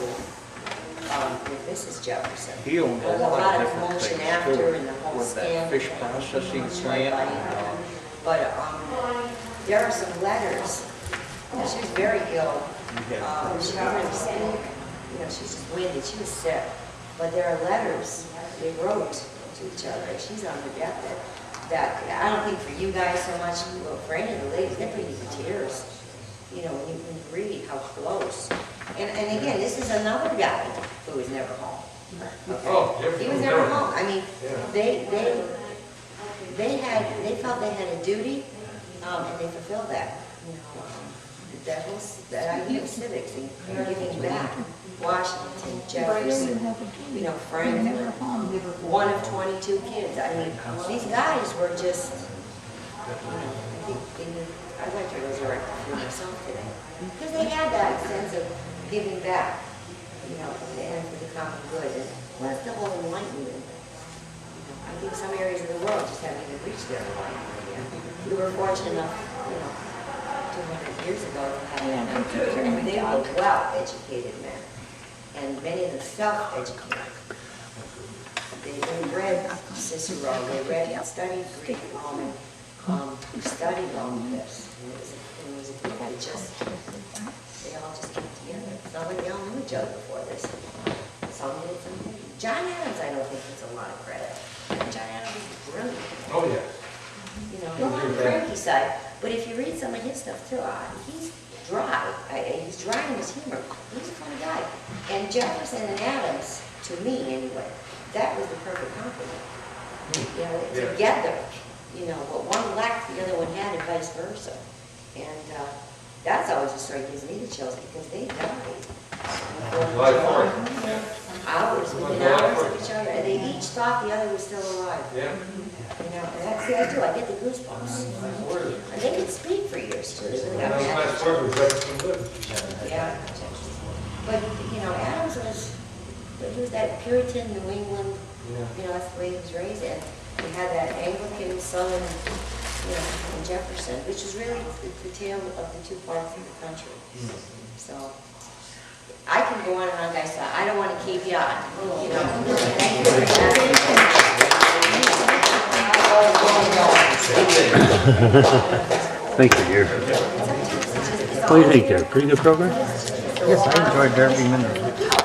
Speaker 4: with Mrs. Jefferson.
Speaker 7: He owned a
Speaker 4: There's a
Speaker 7: lot
Speaker 4: lot
Speaker 7: of
Speaker 4: of
Speaker 7: different
Speaker 4: commotion
Speaker 7: things
Speaker 4: after
Speaker 7: too.
Speaker 4: and the whole
Speaker 7: With that
Speaker 4: scandal.
Speaker 7: fish processing plant.
Speaker 4: But there are some letters. She was very ill. She couldn't speak. She's just winded. She was sick. But there are letters they wrote to each other. She's on her deathbed. That I don't think for you guys so much, well, for any of the ladies, they bring you to tears. When you read how close. And again, this is another guy who was never home. Okay? He was never home. I mean, they felt they had a duty, and they fulfilled that. That idea of civics and giving back. Washington, Jefferson, Franklin, one of 22 kids. I mean, these guys were just, I think I'd like to resurrect it for myself today. Because they had that sense of giving back, and for the common good. And that's the whole enlightenment. I think some areas of the world just haven't even reached their enlightenment yet. We were fortunate enough, 200 years ago to have that. And they were well-educated men. And many of them self-educated. They read Cicero, they studied Greek, Roman, studied all of this. And it was a group that they all just came together. It's not like they all knew each other before this. Some did, some didn't. John Adams, I don't think gets a lot of credit. John Adams was brilliant.
Speaker 6: Oh, yeah.
Speaker 4: On the cranky side. But if you read some of his stuff too, he's dry. He's dry in his humor. He's a funny guy. And Jefferson and Adams, to me anyway, that was the perfect complement. Together, what one lacked, the other one had, and vice versa. And that's always a story that gives me the chills because they died. Hours, within hours of each other, and they each thought the other was still alive.
Speaker 6: Yeah.
Speaker 4: And that's the idea. I get the goosebumps. And they could speak for years too. They really got
Speaker 6: Nice work with Jefferson Good.
Speaker 4: Yeah. But, Adams he was that Puritan New England, that's the way he was raised. And he had that Anglican Southern, in Jefferson, which is really the tale of the two parts of the country. So, I can go on and on, guys. I don't want to keep you on. Thank you for
Speaker 1: Thank you, dear. What do you think there? Pretty good program?
Speaker 8: Yes, I enjoyed every minute of it.